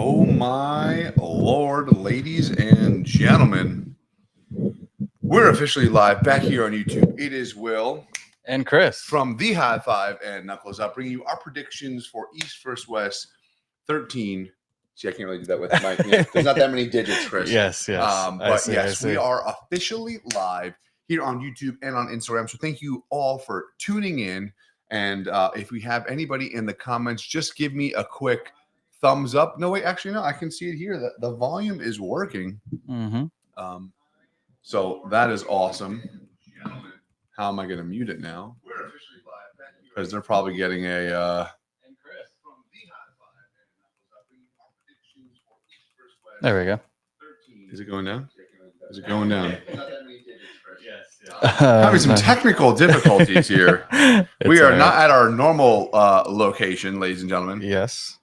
Oh my lord, ladies and gentlemen, we're officially live back here on YouTube. It is Will And Chris. from The High Five and Knuckles Up, bringing you our predictions for East vs. West 13. See, I can't really do that with my. Yeah, there's not that many digits, Chris. Yes. But yes, we are officially live here on YouTube and on Instagram. So thank you all for tuning in. And if we have anybody in the comments, just give me a quick thumbs up. No, wait, actually, no, I can see it here. The volume is working. Mm-hmm. So that is awesome. How am I going to mute it now? Because they're probably getting a. There we go. Is it going down? Is it going down? Yes. Having some technical difficulties here. We are not at our normal location, ladies and gentlemen. Yes.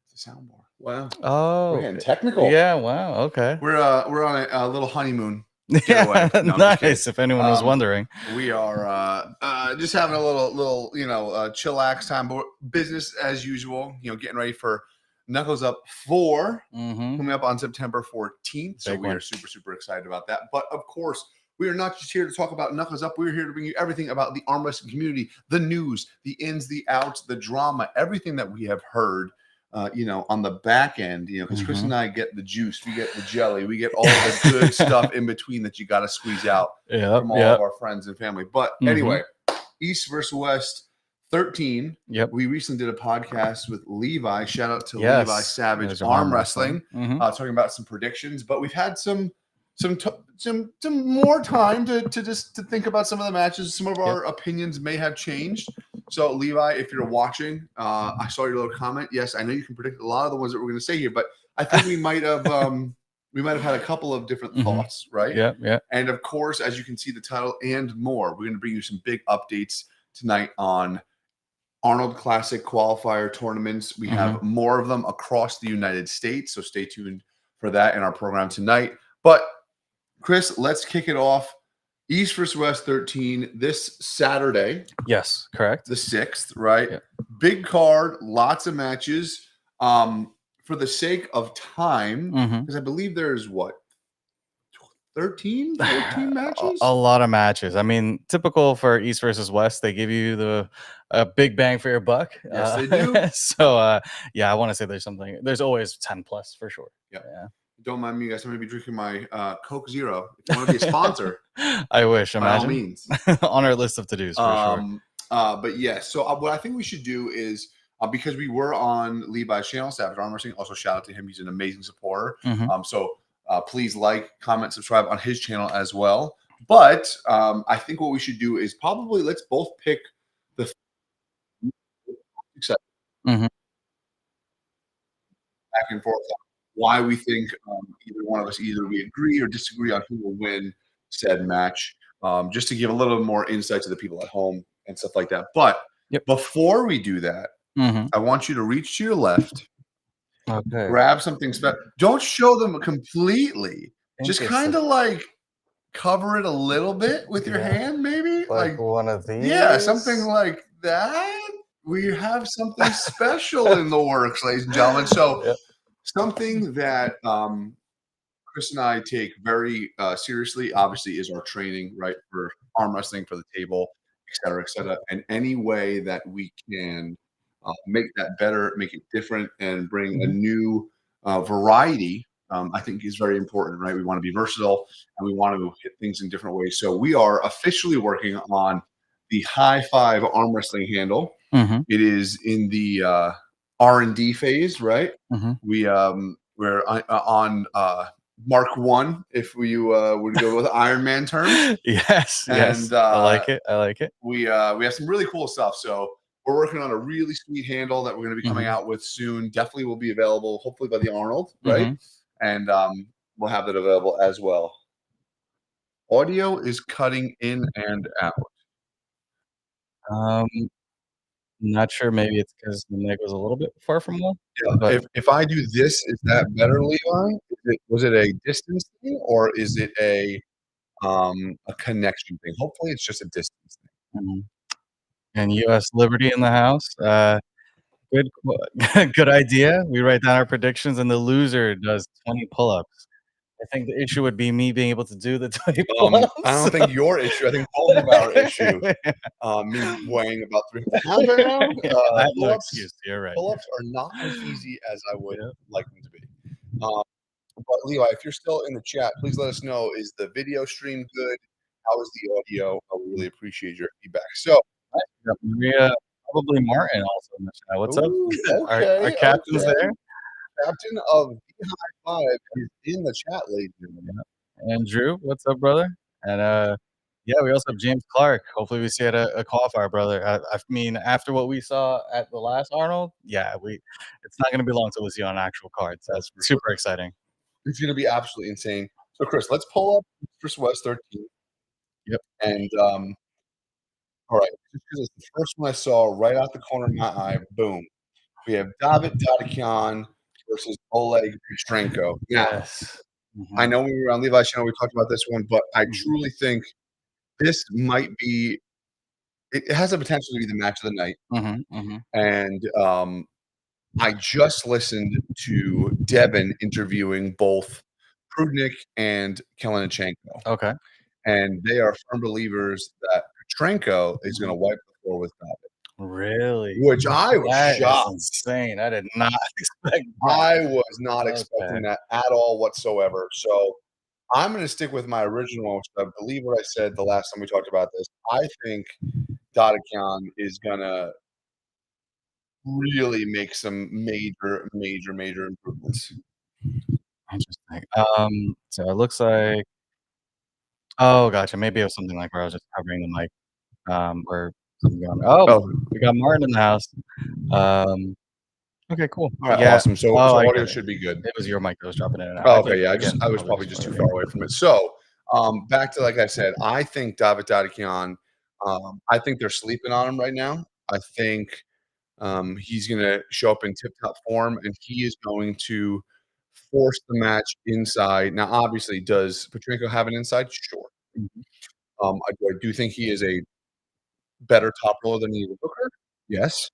The soundbar. Wow. Oh. We're getting technical. Yeah. Wow. Okay. We're on a little honeymoon. No, nice. If anyone was wondering, we are just having a little chillax time, but business as usual. Getting ready for Knuckles Up 4 coming up on September 14th. So we are super excited about that. But of course, we are not just here to talk about Knuckles Up. We're here to bring you everything about the arm wrestling community, the news, the ins, the outs, the drama, everything that we have heard. On the back end, because Chris and I get the juice, we get the jelly, we get all the good stuff in between that you got to squeeze out from all of our friends and family. But anyway, East vs. West 13. Yep. We recently did a podcast with Levi. Shout out to Levi Savage Arm Wrestling, talking about some predictions. But we've had some more time to think about some of the matches. Some of our opinions may have changed. So Levi, if you're watching, I saw your little comment. Yes, I know you can predict a lot of the ones that we're going to say here, but I think we might have had a couple of different thoughts, right? Yeah. And of course, as you can see, the title and more. We're going to bring you some big updates tonight on Arnold Classic qualifier tournaments. We have more of them across the United States, so stay tuned for that in our program tonight. But Chris, let's kick it off. East vs. West 13 this Saturday. Yes, correct. The 6th, right? Yeah. Big card, lots of matches. For the sake of time, because I believe there's 13, 14 matches? A lot of matches. I mean, typical for East versus West, they give you the big bang for your buck. Yes, they do. So, I want to say there's always 10 plus for sure. Yep. Yeah. Don't mind me, guys. I'm going to be drinking my Coke Zero. If you want to be a sponsor, I wish. By all means. On our list of to-dos for sure. But yes, so what I think we should do is, because we were on Levi's channel, Savage Arm Wrestling, also shout out to him. He's an amazing supporter. So please like, comment, subscribe on his channel as well. But I think what we should do is probably let's both pick the back and forth why we think either one of us we agree or disagree on who will win said match, just to give a little more insight to the people at home and stuff like that. But before we do that, I want you to reach to your left, grab something special. Don't show them completely. Just kind of like cover it a little bit with your hand, maybe. Like one of these? Yeah, something like that. We have something special in the works, ladies and gentlemen. So something that Chris and I take very seriously, obviously, is our training, right, for arm wrestling, for the table, et cetera, and any way that we can make that better, make it different, and bring a new variety, I think is very important, right? We want to be versatile, and we want to hit things in different ways. So we are officially working on the High Five arm wrestling handle. It is in the R&D phase, right? We're on Mark 1, if we would go with Iron Man terms. Yes. I like it. We have some really cool stuff. So we're working on a really sweet handle that we're going to be coming out with soon. Definitely will be available, hopefully by the Arnold, right? And we'll have that available as well. Audio is cutting in and out. Not sure. Maybe it's because the mic was a little bit far from one. Yeah. But if I do this, is that better, Levi? Was it a distance thing, or is it a connection thing? Hopefully, it's just a distance thing. And U.S. Liberty in the house. good idea. We write down our predictions, and the loser does 20 pull-ups. I think the issue would be me being able to do the 20 pull-ups. I don't think your issue. I think both of our issue. Me weighing about 300 pounds right now. I have no Pull-ups, excuse. You're right. pull-ups are not as easy as I would Yeah. like them to be. But Levi, if you're still in the chat, please let us know. Is the video stream good? How is the audio? I would really appreciate your feedback. So, We got Maria, probably Martin also in the chat. What's up? ooh, Our okay, captain's okay. there. Captain of High Five is in the chat, ladies and gentlemen. And Drew, what's up, brother? And yeah, we also have James Clark. Hopefully, we see you at a qualifier, brother. I mean, after what we saw at the last Arnold, yeah, it's not going to be long till we see you on an actual card. So that's for sure. super exciting. It's going to be absolutely insane. So, Chris, let's pull up Chris West 13. Yep. And all right, just because it's the first one I saw right out the corner of my eye, boom. We have David Tatikian versus Oleg Petrenko. Now, Yes. I know when we were on Levi's channel, we talked about this one, but I truly think this might be. It has the potential to be the match of the night. And I just listened to Devin interviewing both Prudnik and Kalinichenko. Okay. And they are firm believers that Petrenko is going to wipe the floor with David. Really? Which I was That is shocked. insane. I did not expect that. I was not expecting that at all whatsoever. So I'm going to stick with my original, which I believe what I said the last time we talked about this. I think Dadakian is going to really make some major improvements. Interesting. So it looks like oh, gotcha. Maybe it was something like where I was just covering the mic, or something going oh, we got Martin in the house. Okay, cool. All right, Yeah. awesome. So audio should be good. It was your mic that was dropping in and out. Oh, okay, yeah. I was probably just too far away from it. So, back to like I said, I think David Dadakian, I think they're sleeping on him right now. I think he's going to show up in tip-top form, and he is going to force the match inside. Now, obviously, does Petrenko have an inside? Sure. I do think he is a better top roller than Ian Booker. Yes.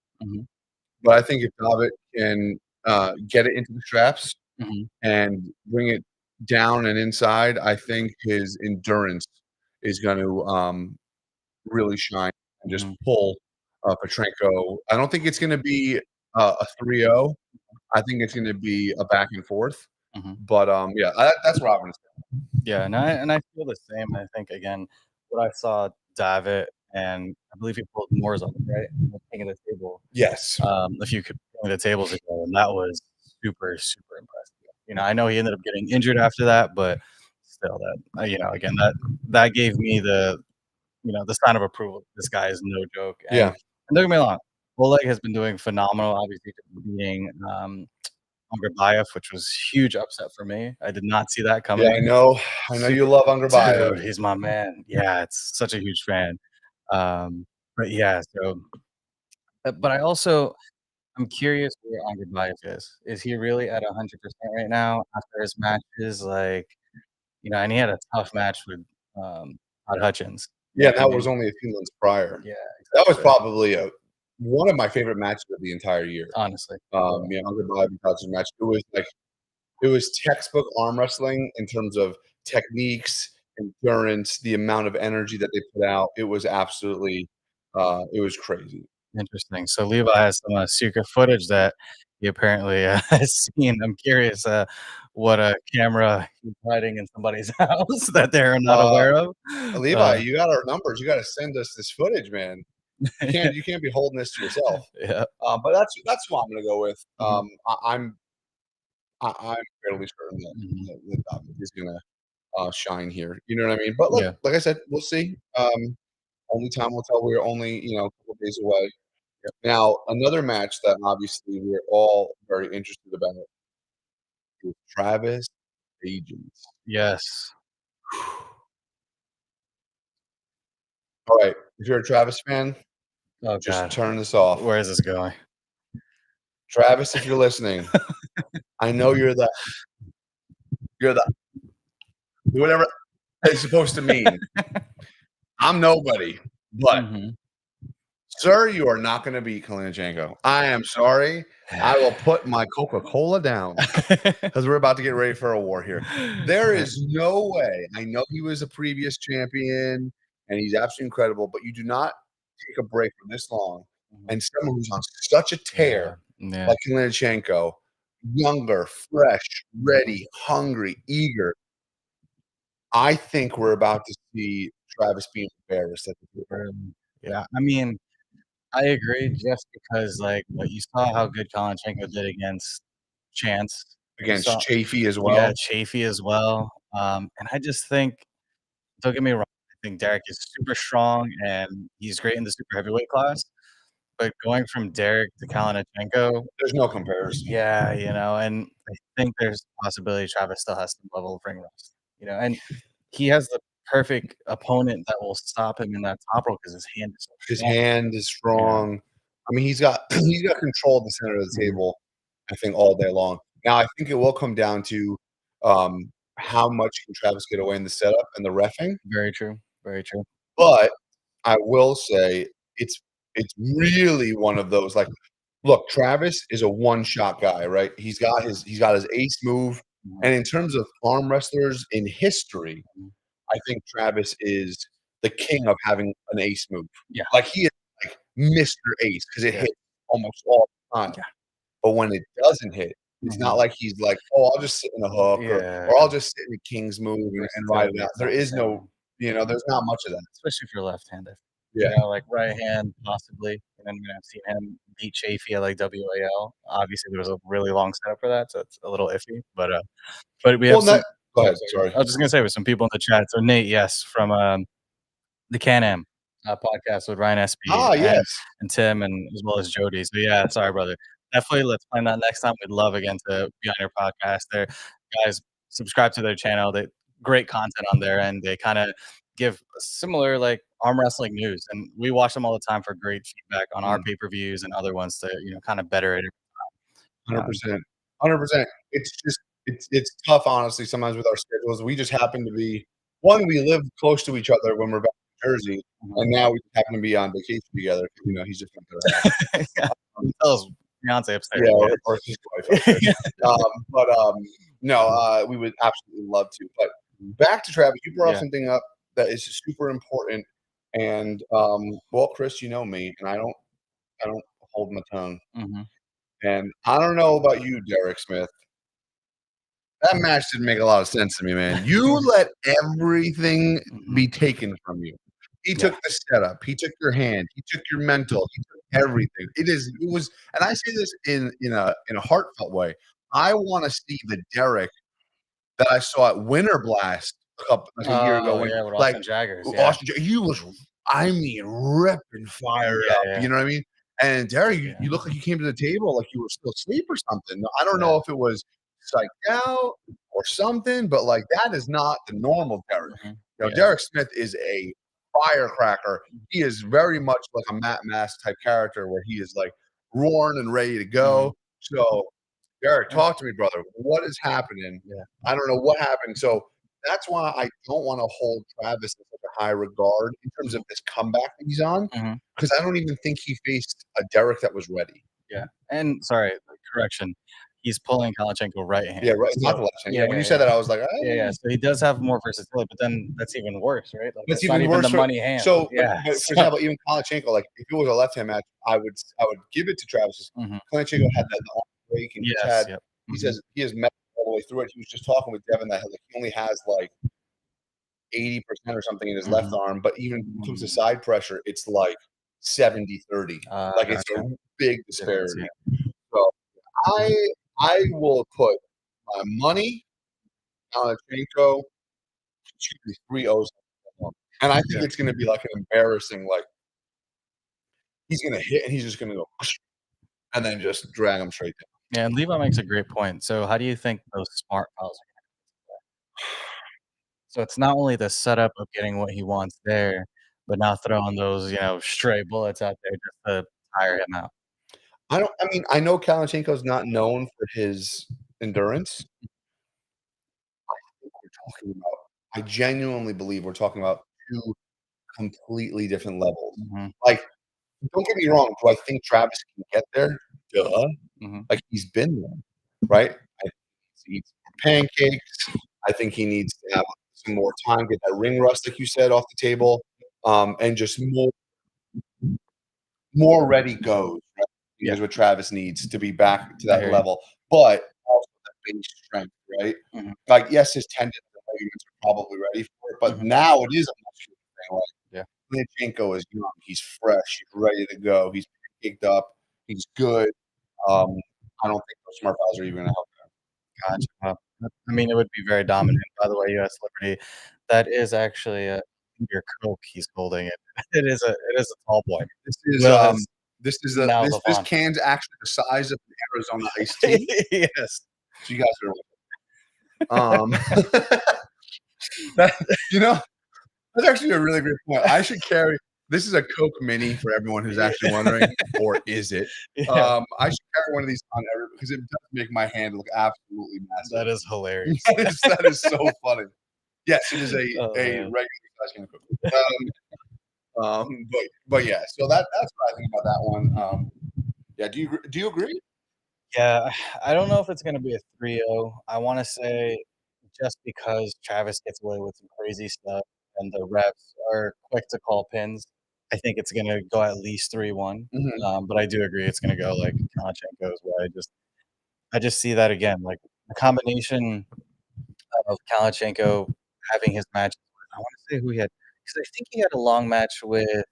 But I think if David can get it into the straps and bring it down and inside, I think his endurance is going to really shine and just pull Petrenko. I don't think it's going to be a 3-0. I think it's going to be a back and forth. But yeah, that's what I'm going to say. Yeah, and I feel the same. I think again, what I saw David and I believe he pulled Morozov, right? King of the table. Yes. A few King of the tables ago, and that was super impressive. You know, I know he ended up getting injured after that, but still, that you know, again, that gave me the sign of approval. This guy is no joke. And don't get me wrong, Oleg has been doing phenomenal. Obviously, beating Angarbayev, which was huge upset for me. I did not see that coming. Yeah, I know you love Angarbayev. Dude, he's my man. Yeah, it's such a huge fan. But yeah, so but I'm curious where Angarbayev is. Is he really at 100% right now after his matches? Like, and he had a tough match with Todd Hutchins. Yeah, that was only a few months prior. Yeah, exactly. That was probably one of my favorite matches of the entire year. Honestly. Yeah, Angarbayev and Hutchins match. It was textbook arm wrestling in terms of techniques, endurance, the amount of energy that they put out. It was absolutely, it was crazy. Interesting. So Levi has some secret footage that he apparently has seen. I'm curious what a camera he's hiding in somebody's house that they're not aware of. Levi, you got our numbers. You got to send us this footage, man. You can't be holding this to yourself. Yeah. But that's what I'm going to go with. I'm fairly certain that David is going to shine here. You know what I mean? But look, like I said, we'll see. Only time will tell. We're only a couple days away. Now, another match that obviously we're all very interested about is Travis Agents. Yes. All right. If you're a Travis fan, just turn this off. Where is this going? Travis, if you're listening, I know you're the whatever it's supposed to mean. I'm nobody, but Sir, you are not gonna beat Kalinachenko. I am sorry. I will put my Coca-Cola down because we're about to get ready for a war here. There is no way. I know he was a previous champion and he's absolutely incredible, but you do not take a break for this long and someone who's on such a tear Yeah. like Kalinachenko, younger, fresh, ready, hungry, eager. I think we're about to see Travis being embarrassed at the table. Yeah, I mean, I agree just because, like, what you saw how good Kovalchenko did against Chance. You Against saw Chafee as yeah, well. Chafee as well, and I just think don't get me wrong, I think Derek is super strong, and he's great in the super heavyweight class, but going from Derek to Kalinachenko, There's no comparison. yeah, and I think there's a possibility Travis still has some level of ring rust, and he has the perfect opponent that will stop him in that top row because his hand is so His strong. hand is strong. I mean, he's got control of the center of the Mhm. table, I think, all day long. Now, I think it will come down to how much can Travis get away in the setup and the reffing. Very true, very true. But I will say it's really one of those like, look, Travis is a one-shot guy, right? He's got his ace move, Mhm, and in terms of arm wrestlers in history, mhm. I think Travis is the king of having an ace move. Yeah, Like, he is, like, Mr. Ace because it yeah, hits almost all the time. yeah. But when it doesn't hit, it's not Mhm. like he's like, "Oh, I'll just sit in a hook," Yeah, or "I'll just sit in a king's move and ride versatility it out." is There not the is no same, there's not much of that. especially if you're left-handed. Yeah. Like right hand possibly, and then, I've seen him beat Chafee at, like, WAL. Obviously, there was a really long setup for that, so it's a little iffy, but we have Well, some that Go oh, ahead, sorry, go ahead. sorry. I was just gonna say with some people in the chat, so Nate, yes, from, the Can-Am, podcast with Ryan Espy Ah, and yes. Tim and as well as Jody. So, yeah, sorry, brother. Definitely, let's plan that next time. We'd love again to be on your podcast there. Guys, subscribe to their channel. They great content on there, and they kinda give similar, like, arm wrestling news, and we watch them all the time for great feedback on our Mm, pay-per-views and other ones to, kinda better it. Um 100%. 100%. It's just it's tough, honestly, sometimes with our schedules. We just happen to be we live close to each other when we're back in Jersey, Mhm. and now we happen to be on vacation together 'cause, he's just went to the house. Yeah. You tell his fiancé upstairs, Yeah, yeah. or his wife upstairs. But no, we would absolutely love to. But back to Travis, you brought up Yeah. something up that is super important, and, well, Chris, you know me, and I don't hold my tongue, Mhm. and I don't know about you, Derek Smith. That match didn't make a lot of sense to me, man. You let everything Mhm. be taken from you. He Yeah. took the setup, he took your hand, he took your mental, he took everything. It was and I say this in a heartfelt way. I wanna see the Derek that I saw at Winter Blast like a year ago Oh, when yeah, with like Austin Jaggers, yeah. Austin J he was, I mean, ripping fire Yeah, up, yeah, you know what I mean? And Derek, you yeah, look like you came to the table like you were still asleep or something. I don't yeah. know if it was psyched out or something, but, like, that is not the normal Derek. Mhm. Yeah. Derek Smith is a firecracker. He is very much like a Matt Mass type character where he is, like, roaring and ready to Mhm. go. So, Derek, Yeah, talk to me, brother. What is happening? yeah. I don't know what happened. So, that's why I don't wanna hold Travis in such a high regard in terms of this comeback that he's on, Mhm. because I don't even think he faced a Derek that was ready. Yeah, and sorry, correction, he's pulling Kalashenko Yeah, right-handed, right, not so the left hand. yeah, Yeah, when yeah, you said yeah. that, I was like, Yeah, yeah, "Ah." so he does have more versatility, but then that's even worse, right? Like, That's that's not even even the worse for money hand. so, Yeah, but for so example, even Kalashenko, like, if it was a left-hand match, I would give it to Travis. Mhm. Kalashenko had that arm break, and Yes, yep. he Mhm. says he has met all the way through it. He was just talking with Devin that, like, he only has, like, 80% or something in his left Mhm. arm, but even when it comes to Mm. side pressure, it's like 70-30. Like, it's a Gotcha. big Difference, disparity. yeah. So, I will put my money on Kalashenko. Should be 3 O's. And I think Yeah. it's gonna be like an embarrassing, like, he's gonna hit and he's just gonna go and then just drag him straight down. Yeah, and Levi makes a great point. So how do you think those smart fouls are gonna so it's not only the setup of getting what he wants there, but now throwing those, stray bullets out there just to tire him out. I mean, I know Kalashenko's not known for his endurance. I think we're talking about I genuinely believe we're talking about 2 completely different levels. Mhm. Like, don't get me wrong. Do I think Travis can get there? Duh. Mhm. Like he's been there, right? I think he needs more pancakes. I think he needs to have some more time, get that ring rust, like you said, off the table, and just more ready goes. Right? I think Yeah. is what Travis needs to be back to I that hear you. level, but also the base strength, right? Mhm. Like, yes, his tendons and ligaments are probably ready for it, but Mhm. now it is a muscular thing. Yeah. Like Lomachenko is young, he's fresh, he's ready to go, he's picked up, he's good. Um, I don't think those smart fouls are even gonna help him. Gotcha. I mean, it would be very dominant. By the way, US Liberty, that is actually a your Coke he's holding it. It is a tall boy. This is Will has now the this font. can's actually the size of an Arizona iced tea. Yes. So you guys are that, you know, that's actually a really great point. I should carry this is a Coke Mini for everyone who's actually wondering, or is it? Yeah, I should carry one of these on every because it does make my hand look absolutely that massive. is hilarious. That is so funny. Yes, it is Oh, a man. regular size can of Coke. But yeah, so that's what I think about that one. Yeah, do you agree? Yeah, I don't know if it's gonna be a 3-0. I wanna say just because Travis gets away with some crazy stuff and the refs are quick to call pins, I think it's gonna go at least 3-1. Mhm. But I do agree it's gonna go like Kanchenko's way. I just see that again, like, the combination of Kanchenko having his match I wanna say who he had 'cause I think he had a long match with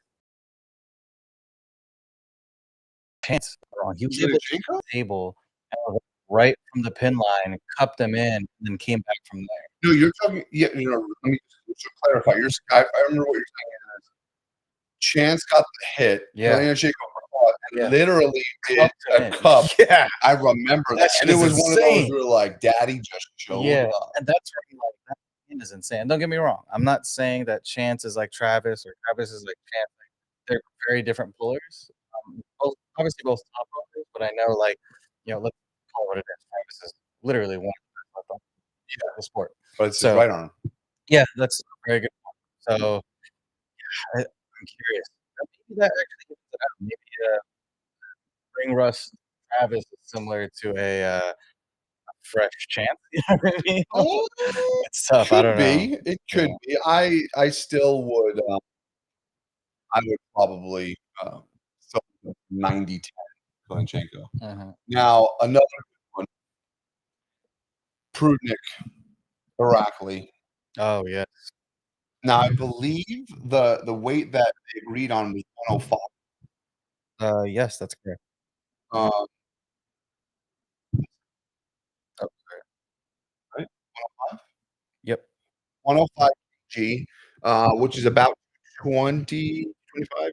Chance wrong. He was able to get Zinchenko? to the table and right from the pin line, cupped him in, and then came back from there. No, you're talking. Yeah, let me just clarify. I remember what you're saying is Chance got the hit. Yeah, Kilian caught and yeah. literally did Cupped him a in. cup. Yeah, I remember that that, shit and it is was one of those insane. where like, Daddy just showed Yeah, up. and that's where I'm like, that pin is insane. Don't get me wrong, I'm not saying that Chance is like Travis or Travis is like Chance. They're very different pullers. Both obviously both top ropers, but I know, like, let's call it what it is. Travis is literally one of the best left of the sport. But it's his So, right arm. yeah, that's a very good point. So, I'm curious. Maybe that actually evens it out. Maybe, ring rust Travis is similar to a fresh Chance, you know what I mean? Oh, It's tough, I could don't know. be. It Yeah. could be. I still would. I would probably still 90-10 Kilianchenko. Mhm. Now another one, Prudnik, Irakli. Oh, yeah. Now I believe the weight that they agreed on was 105. Yes, that's correct. Um, Oh, sorry. right? Yep. 105 kg, which is about 20, 25,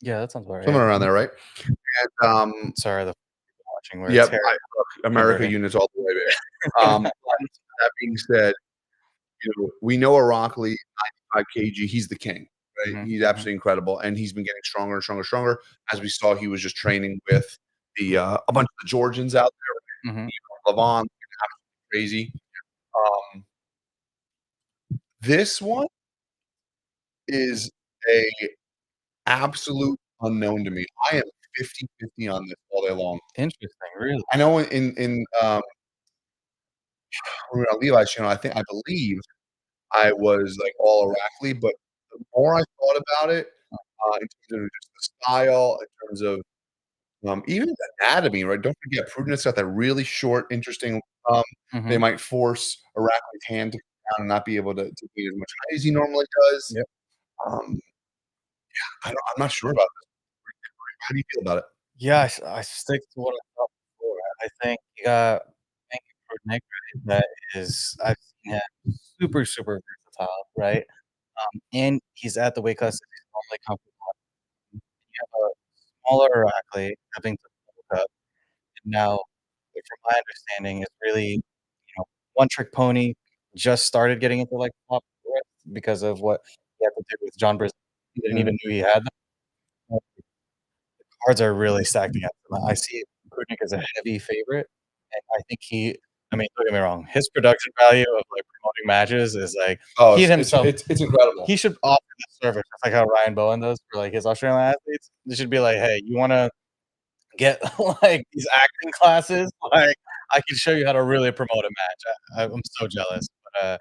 Yeah, that sounds about right. something around there, right? And Sorry, the watching where it's yep, hair look, America converting. units all the way there. But that being said, we know Irakli, 95 kg, he's the king, right? Mhm, He's mhm, absolutely incredible, and he's been getting stronger and stronger and stronger. As we saw, he was just training with a bunch of the Georgians out mhm. there, Levon, crazy. Um, this one is a absolute unknown to me. I am 50-50 on this all day long. Interesting, really. I know Levi's channel, I believe I was like all Irakli, but the more I thought about it, in terms of just the style, in terms of even the anatomy, right? Don't forget, Prudence got that really short, interesting. Um, they Mhm. might force Irakli's hand to come down and not be able to gain as much height as he normally does. Yep. Um, I'm not sure about this. How do you feel about it? Yeah, I stick to what I thought before. I think you got Frank Nick, right? That is I've seen him super, super versatile, right? And he's at the weight class that he's normally comfortable at. You have a smaller Oakley having to bulk up, and now, like, from my understanding, is really, one trick pony, just started getting into, like, top because of what he had to do with John Briscoe. He didn't Mhm. even knew he had them. Cards are really stacked against him. I see Krunic as a heavy favorite, and I think he I mean, don't get me wrong. His production value of like promoting matches is like Oh, he it's himself. it's incredible. He should offer the service just like how Ryan Bowen does for like his Australian athletes. They should be like, hey, you want to get like these acting classes? Like, I can show you how to really promote a match. I'm so jealous, but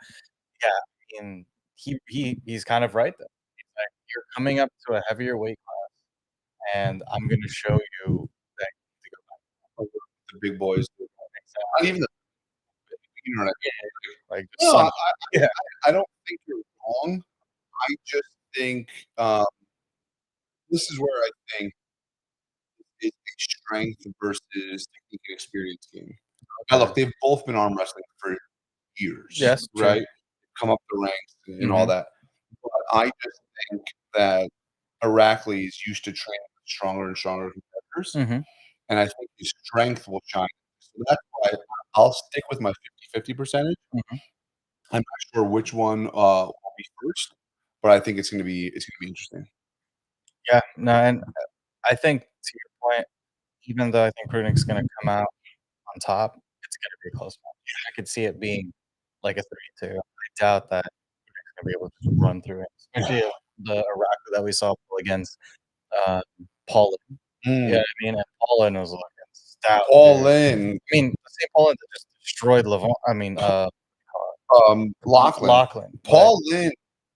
yeah, I mean, he's kind of right though. He's like, you're coming up to a heavier weight class, and I'm going to show you that you need to go back. The big boys. Not even the you know what I mean? Like, No, son, yeah, I don't think you're wrong. I just think this is where I think it's a strength versus technique and experience game. Now, look, they've both been arm wrestling for years, yes, true. right? Come up the ranks and all Mhm. that. But I just think that Irakli is used to training with stronger and stronger competitors, Mhm. and I think his strength will shine. So that's why I'll stick with my 50/50 percentage. Mhm. I'm not sure which one will be first, but I think it's gonna be interesting. Yeah, no, and I think to your point, even though I think Prudnik's gonna come out on top, it's gonna be a close match. I could see it being like a 3-2. I doubt that Prudnik's gonna be able to just run through it, especially the Iraqi that we saw pull against, uh, Paulin. You know Mm. what I mean? And Paulin was looking stout, All dude. in, I mean, the same Paulin that just destroyed Levon I mean, Lachlan. Lachlan, like Paul Lynn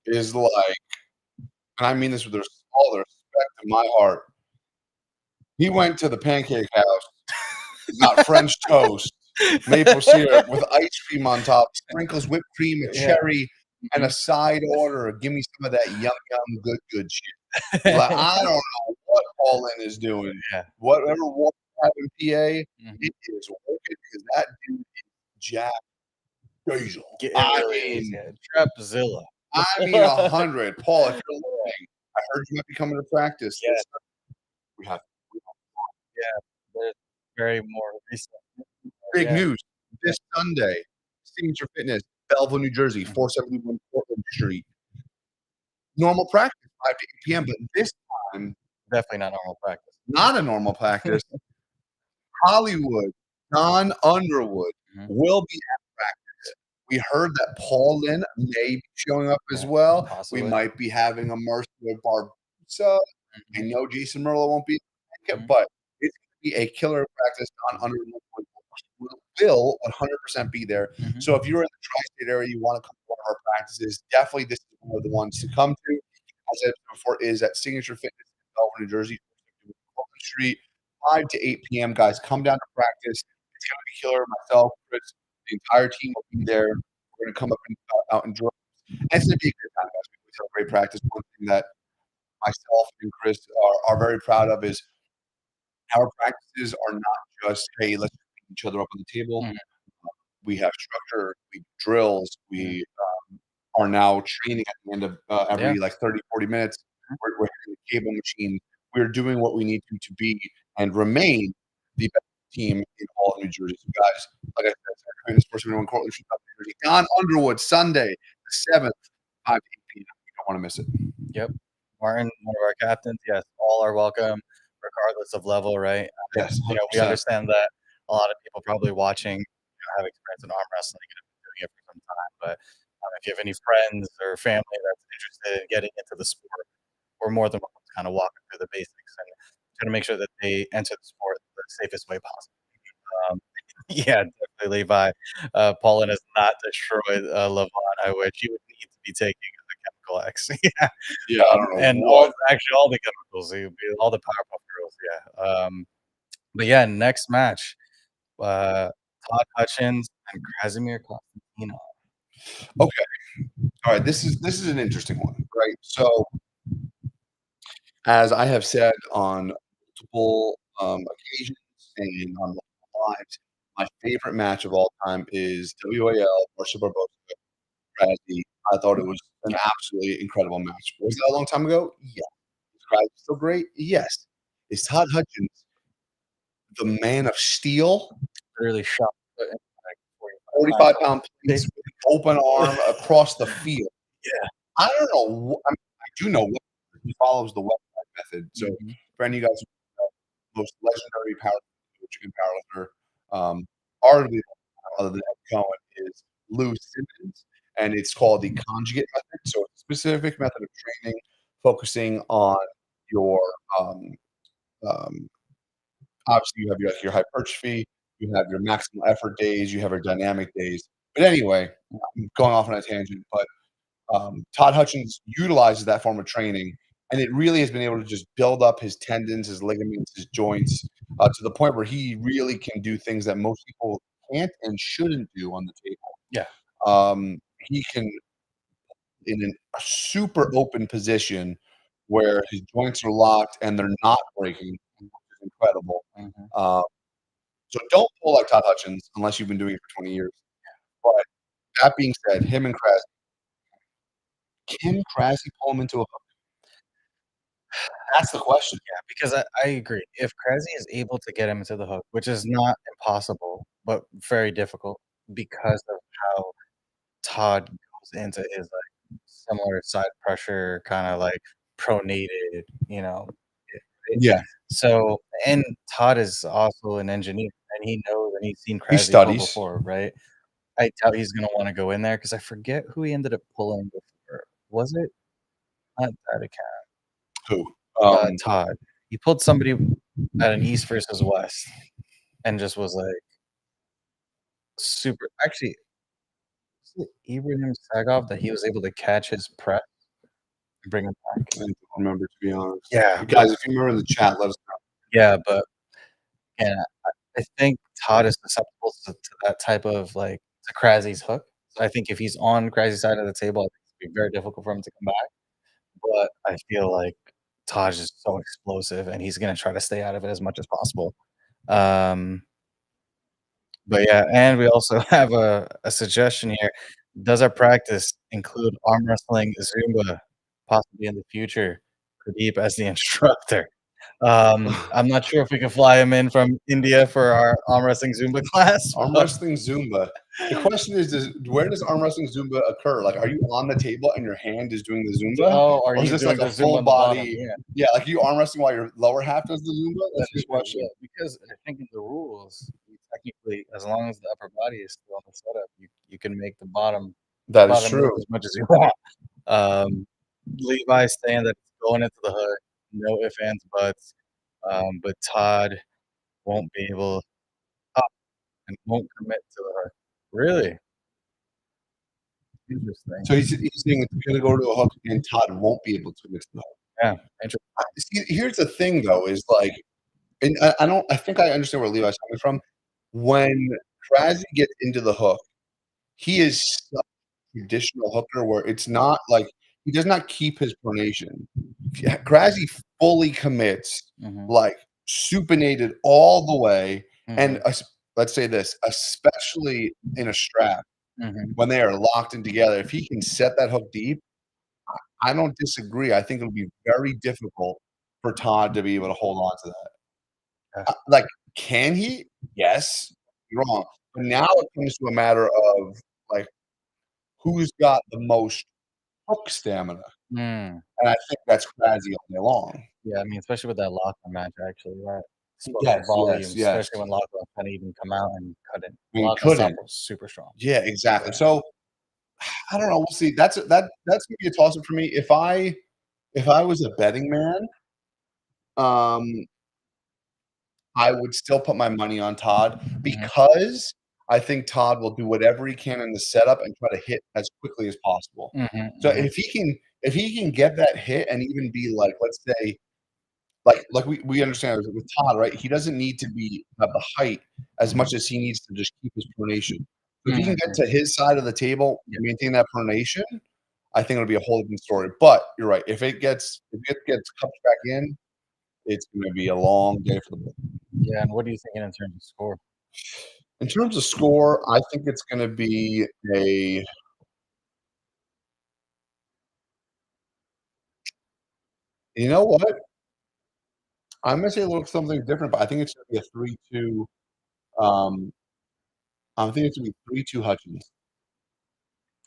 is like, and I mean this with all the respect in my heart. He went to the pancake house, got French toast, maple syrup with ice cream on top, sprinkles whipped cream, a yeah. cherry, and a Mhm. side order. Give me some of that yum yum good shit. Like I don't know what Paul Lynn is doing. Yeah. Whatever what happened in PA, Mhm. it is working because that dude is Jack Diesel. It I really is, mean, yeah. Trapzilla. 100. Paul, if you're listening, I heard you might be coming to practice. Yeah. We have Yeah, there's very more recent. big Yeah. news this Sunday. Signature Fitness, Belleville, New Jersey, 471 Portland Street. Normal practice, 5 to 8 p.m. But this time, Definitely not normal practice. not a normal practice. Hollywood, Don Underwood Mhm. will be at practice. We heard that Paul Lynn may be showing up as well. Possibly. We might be having a Marcia Barbosa. I Mhm. know Jason Merlo won't be, Mhm. but it's going to be a killer practice. Don Underwood will 100% be there. Mhm. So if you're in the tri-state area, you want to come to one of our practices, definitely this is one of the ones to come to. As I said before, is at Signature Fitness in Belleville, New Jersey, Portland Street, 5 to 8 p.m. Guys, come down to practice. It's going to be killer. Myself, Chris, the entire team will be there. We're going to come up and out and join. And it's going to be a good time, guys. We always have a great practice. One thing that myself and Chris are very proud of is our practices are not just, hey, let's beat each other up on the table. Mhm. We have structure, we do drills, Mhm. we are now training at the end of every Yeah. like 30, 40 minutes. Mhm. We're hitting the cable machine. We're doing what we need to be and remain the best team in all of New Jersey. So guys, like I said, Sports 71 Cortland Street, New Jersey. Don Underwood, Sunday, the 7th, 5 to 8 p.m. You don't want to miss it. Yep. Martin, one of our captains, yes, all are welcome regardless of level, right? Yes, You know, we 100%. understand that a lot of people probably watching, have experience in arm wrestling and have been doing it for some time, but, if you have any friends or family that's interested in getting into the sport, we're more than welcome to kinda walk them through the basics and try to make sure that they enter the sport the safest way possible. Um, yeah, definitely Levi. Paulin has not destroyed, Levon. I wish he would need to be taking a chemical X. Yeah. Yeah, I don't know And what. all the chemicals, all the Powerpuff Girls, yeah. But yeah, next match, uh, Todd Hutchins and Krasimir Constantino. Okay. All right. This is an interesting one, right? So as I have said on multiple occasions and on multiple lives, my favorite match of all time is WAL Marcia Barbosa Krasny. I thought it was an absolutely incredible match. Was that a long time ago? Yeah. Is Krasny still great? Yes. Is Todd Hutchins the man of steel? Really shocked, but in like 45 45-pound plates with an open arm across the field. Yeah. I don't know. I do know he follows the website method. So Mhm. for any of you guys who know, most legendary power coach and powerlifter, arguably other than Cohen is Lou Simmons, and it's called the conjugate method. So it's a specific method of training focusing on your um, um, obviously you have your hypertrophy, you have your maximal effort days, you have your dynamic days. But anyway, I'm going off on a tangent, but Todd Hutchins utilizes that form of training, and it really has been able to just build up his tendons, his ligaments, his joints, to the point where he really can do things that most people can't and shouldn't do on the table. Yeah. He can, a super open position where his joints are locked and they're not breaking, which is incredible. Mhm. Um, so don't pull like Todd Hutchins unless you've been doing it for 20 years. But that being said, him and Krasny, can Krasny pull him into a hook? That's the question. Yeah, because I agree. If Krasny is able to get him into the hook, which is not impossible, but very difficult because of how Todd goes into his, like, similar side pressure, kinda, like, pronated, right? Yeah, So and Todd is also an engineer, and he knows and he's seen he Krasny pull studies. before, right? I doubt he's gonna wanna go in there because I forget who he ended up pulling before. Was it not Vatican? Who? Um, Todd. He pulled somebody at an East versus West and just was, like, super actually, was it Ibrahim Sagov that he was able to catch his press and bring him back? I don't remember, to be honest. Yeah, You guys, if you remember in the chat, let us know. yeah, but yeah, I think Todd is susceptible to that type of, like, to Krasny's hook. So I think if he's on Krasny's side of the table, I think it's gonna be very difficult for him to come back, but I feel like Todd is so explosive, and he's gonna try to stay out of it as much as possible. Um But yeah, and we also have a suggestion here. Does our practice include arm wrestling, Zumba, possibly in the future? Pradeep as the instructor. I'm not sure if we can fly him in from India for our arm wrestling Zumba class, Arm but wrestling Zumba. The question is, where does arm wrestling Zumba occur? Like, are you on the table and your hand is doing the Zumba? oh, are Or is you this doing like the a Zumba full on the bottom? body? Yeah, Yeah, like you arm wrestling while your lower half does the Zumba? that That's the is true, yeah, question. because I think in the rules, you technically, as long as the upper body is still on the setup, you can make the That is bottom move true. as much as you want. Um, Levi's saying that it's going into the hook, no ifs, ands, buts, but Todd won't be able and won't commit to the hook. Really? Interesting. So he's saying it's gonna go to a hook and Todd won't be able to mix the hook. Yeah, interesting. See, here's the thing though, is like, and I don't, I think I understand where Levi's coming from. When Krasny gets into the hook, he is such a traditional hooker where it's not like he does not keep his pronation. Krasny fully commits, Mhm, like supinated all the way, and mhm, let's say this, especially in a strap mhm. when they are locked in together. If he can set that hook deep, I don't disagree. I think it'll be very difficult for Todd to be able to hold on to that. Yeah. Like, can he? Yes. You're wrong. But now it comes to a matter of, like, who's got the most hook stamina, Mm. and I think that's Krasny all day long. Yeah, I mean, especially with that lockdown match, actually, that spoke Yes, yes, volumes, yes. especially when Lachlan couldn't even come out and cut it. I mean, Lachlan's couldn't. southpaw was super strong. Yeah, exactly. Yeah. So, I don't know, we'll see. That's gonna be a toss-up for me. If I was a betting man, um, I would still put my money on Todd Mhm, because I think Todd will do whatever he can in the setup and try to hit as quickly as possible. mhm, So mhm, if he can get that hit and even be like, let's say, like we understand with Todd, right? He doesn't need to be have the height as much as he needs to just keep his pronation. So if he can get mhm. to his side of the table, Yeah, maintain that pronation, I think it'll be a whole different story. But you're right. If it gets cupped back in, it's gonna be a long day for the book. yeah, and what are you thinking in terms of score? In terms of score, I think it's gonna be a you know what? I'm gonna say a little something different, but I think it's gonna be a 3-2, um, I think it's gonna be 3-2 Hutchins.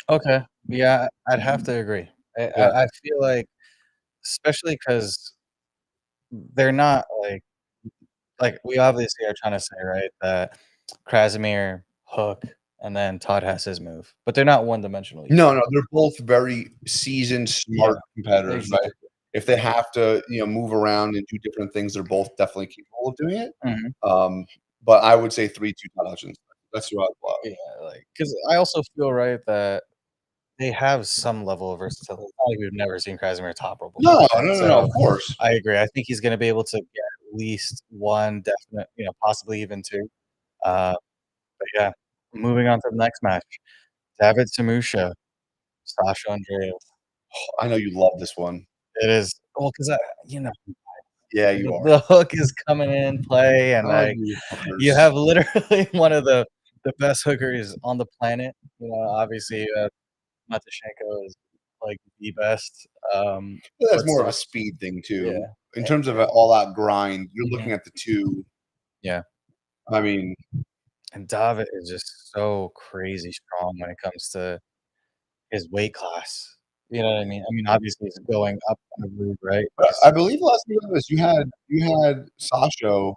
Okay, yeah, I'd have to agree. I Yeah, I I feel like especially because 'cause they're not like we obviously are trying to say, right, that Krasimir, Hook, and then Todd has his move, but they're not one-dimensional. No, they're both very seasoned, smart competitors, right? Exactly. If they have to, move around and do different things, they're both definitely capable of doing it. Mhm. But I would say 3-2 Todd Hutchins. That's who I'd love. Yeah, because I also feel, right, that they have some level of versatility. It's not like we've never seen Krasimir top rope before, No, right? no, no, no, So, of course. I agree. I think he's gonna be able to get at least 1 definite, possibly even 2. Uh, but yeah, moving on to the next match. David Samusha, Sasha Andreas. I know you love this one. It is well, 'cause you know, Yeah, you are. the hook is coming in play, and, Oh, like, you you fuckers. have literally one of the best hookers on the planet. Obviously, Matashenko is, like, the best, Yeah, that's but more of still. a speed thing Yeah. too. In terms of an all-out grind, you're looking Mhm. at the 2. Yeah. I mean, And David is just so crazy strong when it comes to his weight class. You know what I mean? I mean, obviously, he's going up in the league, right? I believe last time we did this, you had Sasha with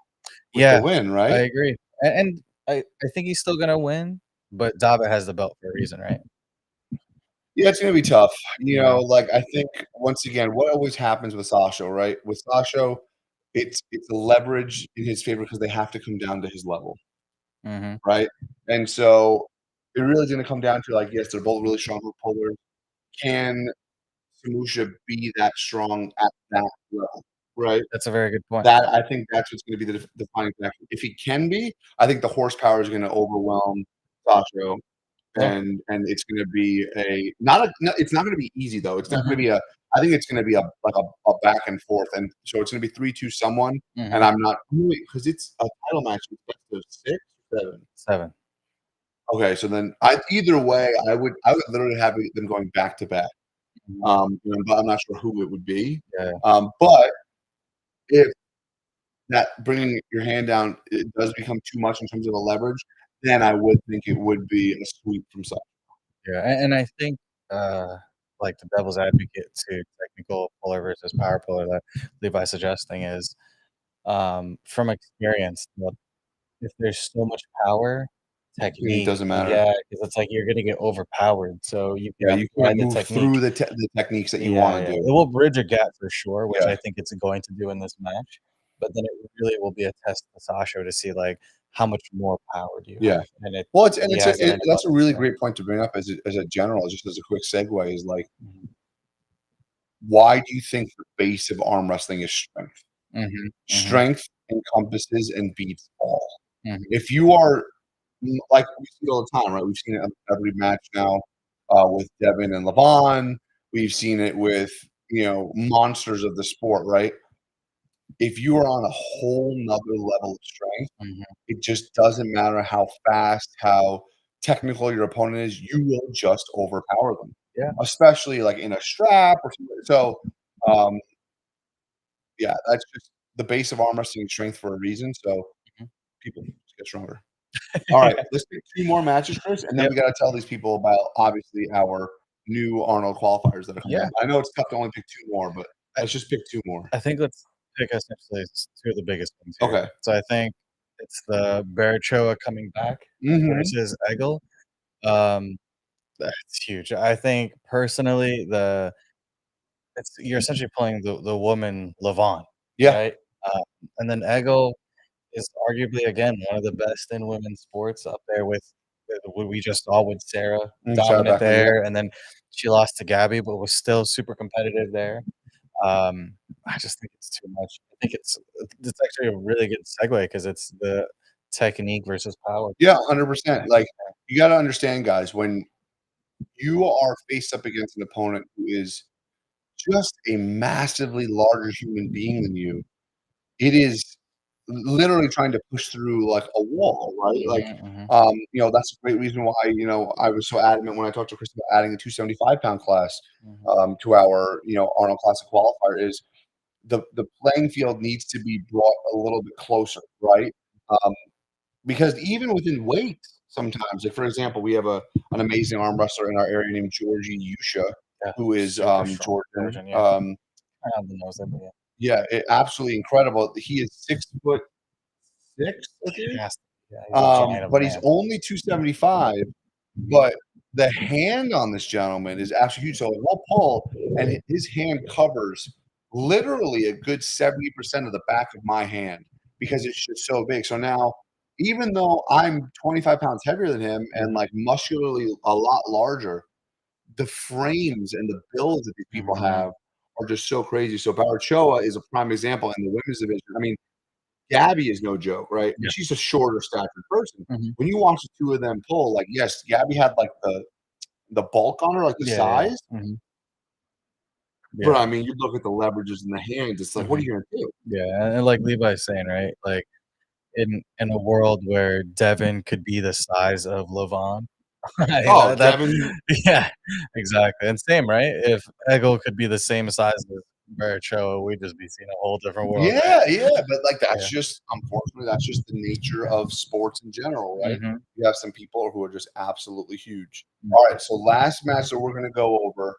the Yeah, win, I right? agree. And I think he's still gonna win, but David has the belt for a reason, right? Yeah, it's gonna be tough. Yeah. Like, I think once again, what always happens with Sasha, right? With Sasha, it's a leverage in his favor because they have to come down to his level, Mhm. right? And so it really is gonna come down to, like, yes, they're both really strong hook pullers. Can Samusha be that strong at that level, right? That's a very good point. That I think that's what's gonna be the defining factor. If he can be, I think the horsepower is gonna overwhelm Sasha, Yeah. and it's gonna be a not a no, it's not gonna be easy though. It's not gonna Mhm. be a I think it's gonna be a back and forth, and so it's gonna be 3-2 someone, and Mhm. I'm not because it's a title match, it's best of 6 or 7. 7. Okay, so then either way, I would literally have them going back to back. Mhm. But I'm not sure who it would be. Yeah. But if that bringing your hand down, it does become too much in terms of the leverage, then I would think it would be a sweep from Sasha. Yeah, and I think, like, the devil's advocate to technical puller versus power puller that Levi's suggesting is, from experience, if there's so much power, It technique, doesn't matter. yeah, because it's like you're gonna get overpowered, so you Yeah, can you apply can't the move technique. through the techniques that you Yeah, wanna yeah. do. It will bridge a gap for sure, which Yeah, I think it's going to do in this match, but then it really will be a test to Sasha to see, like, how much more power do you yeah. have, and Well, it's and he it's a has it it in that's a abundance, really yeah. great point to bring up as a general, just as a quick segue is, like, Mhm. why do you think the base of arm wrestling is strength? Mhm, mhm, Strength encompasses and beats all. mhm. If you are like we see all the time, right? We've seen it in every match now, with Devin and Levon. We've seen it with, monsters of the sport, right? If you are on a whole 'nother level of strength, Mhm. it just doesn't matter how fast, how technical your opponent is, you will just overpower them, Yeah. especially, like, in a strap or something. So, um, yeah, that's just the base of arm wrestling is strength for a reason, so Mhm. people just get stronger. Alright, let's pick 2 more matches, Chris, and then Yep. we gotta tell these people about, obviously, our new Arnold qualifiers that are coming Yeah. up. I know it's tough to only pick 2 more, but I let's just pick 2 more. I think let's pick essentially 2 of the biggest ones here. Okay. So I think it's the Barachoa coming back Mhm. versus Egel. Um, that's huge. I think personally, you're essentially playing the woman Levon, Yeah. right? And then Egel is arguably, again, one of the best in women's sports up there with what we just saw with Sarah, Sarah dominant Beckman, yep. there, and then she lost to Gabby, but was still super competitive there. Um, I just think it's too much. I think it's actually a really good segue because it's the technique versus power. Yeah, 100%. Like, you gotta understand, guys, when you are faced up against an opponent who is just a massively larger human being than you, it is literally trying to push through, like, a wall, right? Mhm, Like, mhm, that's a great reason why, I was so adamant when I talked to Chris about adding a 275-pound class, mhm. to our, Arnold Classic qualifier is the playing field needs to be brought a little bit closer, right? Um, because even within weight, sometimes, like, for example, we have an amazing arm wrestler in our area named Georgie Yusha, Yeah, who is, super strong. Georgian. Georgian, yeah. I don't know the but yeah. Yeah, absolutely incredible. He is 6'6", I think? Has to Yeah, he's a giant of a But he's man. only 275. But the hand on this gentleman is absolutely huge. So he'll pull, and his hand covers literally a good 70% of the back of my hand because it's just so big. So now, even though I'm 25 pounds heavier than him and like muscularly a lot larger, the frames and the builds that these people have are just so crazy. So Barachoa is a prime example in the women's division. I mean, Gabby is no joke, right? Yeah. She's a shorter statured person. Mhm. When you watch the two of them pull, like, yes, Gabby had like the bulk on her, like the size. Mhm. But Yeah. I mean, you look at the leverages in the hands, it's like, what are you gonna do? Yeah, and like Levi's saying, right? Like in a world where Devin could be the size of Levon, Oh, that Devin. yeah, exactly. And same, right? If Eggle could be the same size as Barachoa, we'd just be seeing a whole different world, right? Yeah, but like that's Yeah. just unfortunately that's just the nature of sports in general, right? Mhm. You have some people who are just absolutely huge. Mm. All right, so last match that we're gonna go over,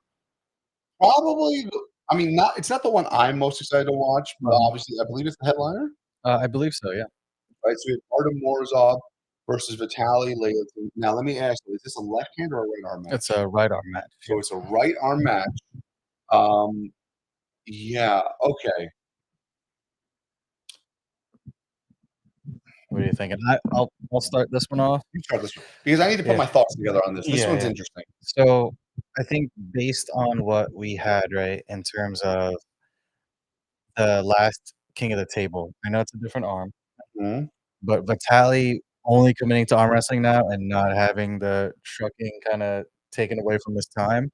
probably I mean, it's not the one I'm most excited to watch, but obviously I believe it's the headliner. I believe so, yeah. Right, so we have Artem Morozov versus Vitaly Leotin. Now, let me ask you, is this a left hand or a right arm match? It's a right arm match. So it's a right arm match. Um, yeah, okay. What are you thinking? I'll start this one off. You start this one because I need to put Yeah. my thoughts together on this. This Yeah, one's yeah. interesting. So, I think based on what we had, right, in terms of the last king of the table, I know it's a different arm, Mhm. but Vitaly only committing to arm wrestling now and not having the trucking kinda taken away from his time,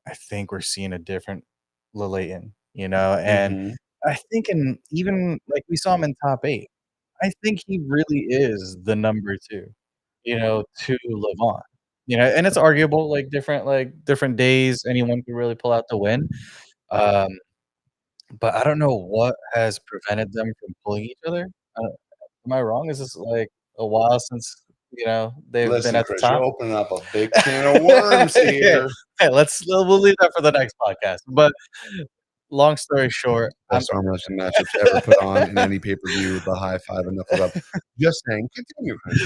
I think we're seeing a different Lillayton, you know, and Mhm. I think in even like, we saw him in top 8. I think he really is the number 2, you know, to Levon, you know, and it's arguable, different days, anyone can really pull out the win, um, but I don't know what has prevented them from pulling each other. Uh, am I wrong? Is this, like, a while since, you know, they've been Listen, at the Chris, you're top? opening up a big can of worms Yeah. here. Hey, we'll leave that for the next podcast, but long story short, Best arm wrestling matchups ever put on in any pay-per-view, the high five and knuckles up. Just saying, continue, Chris.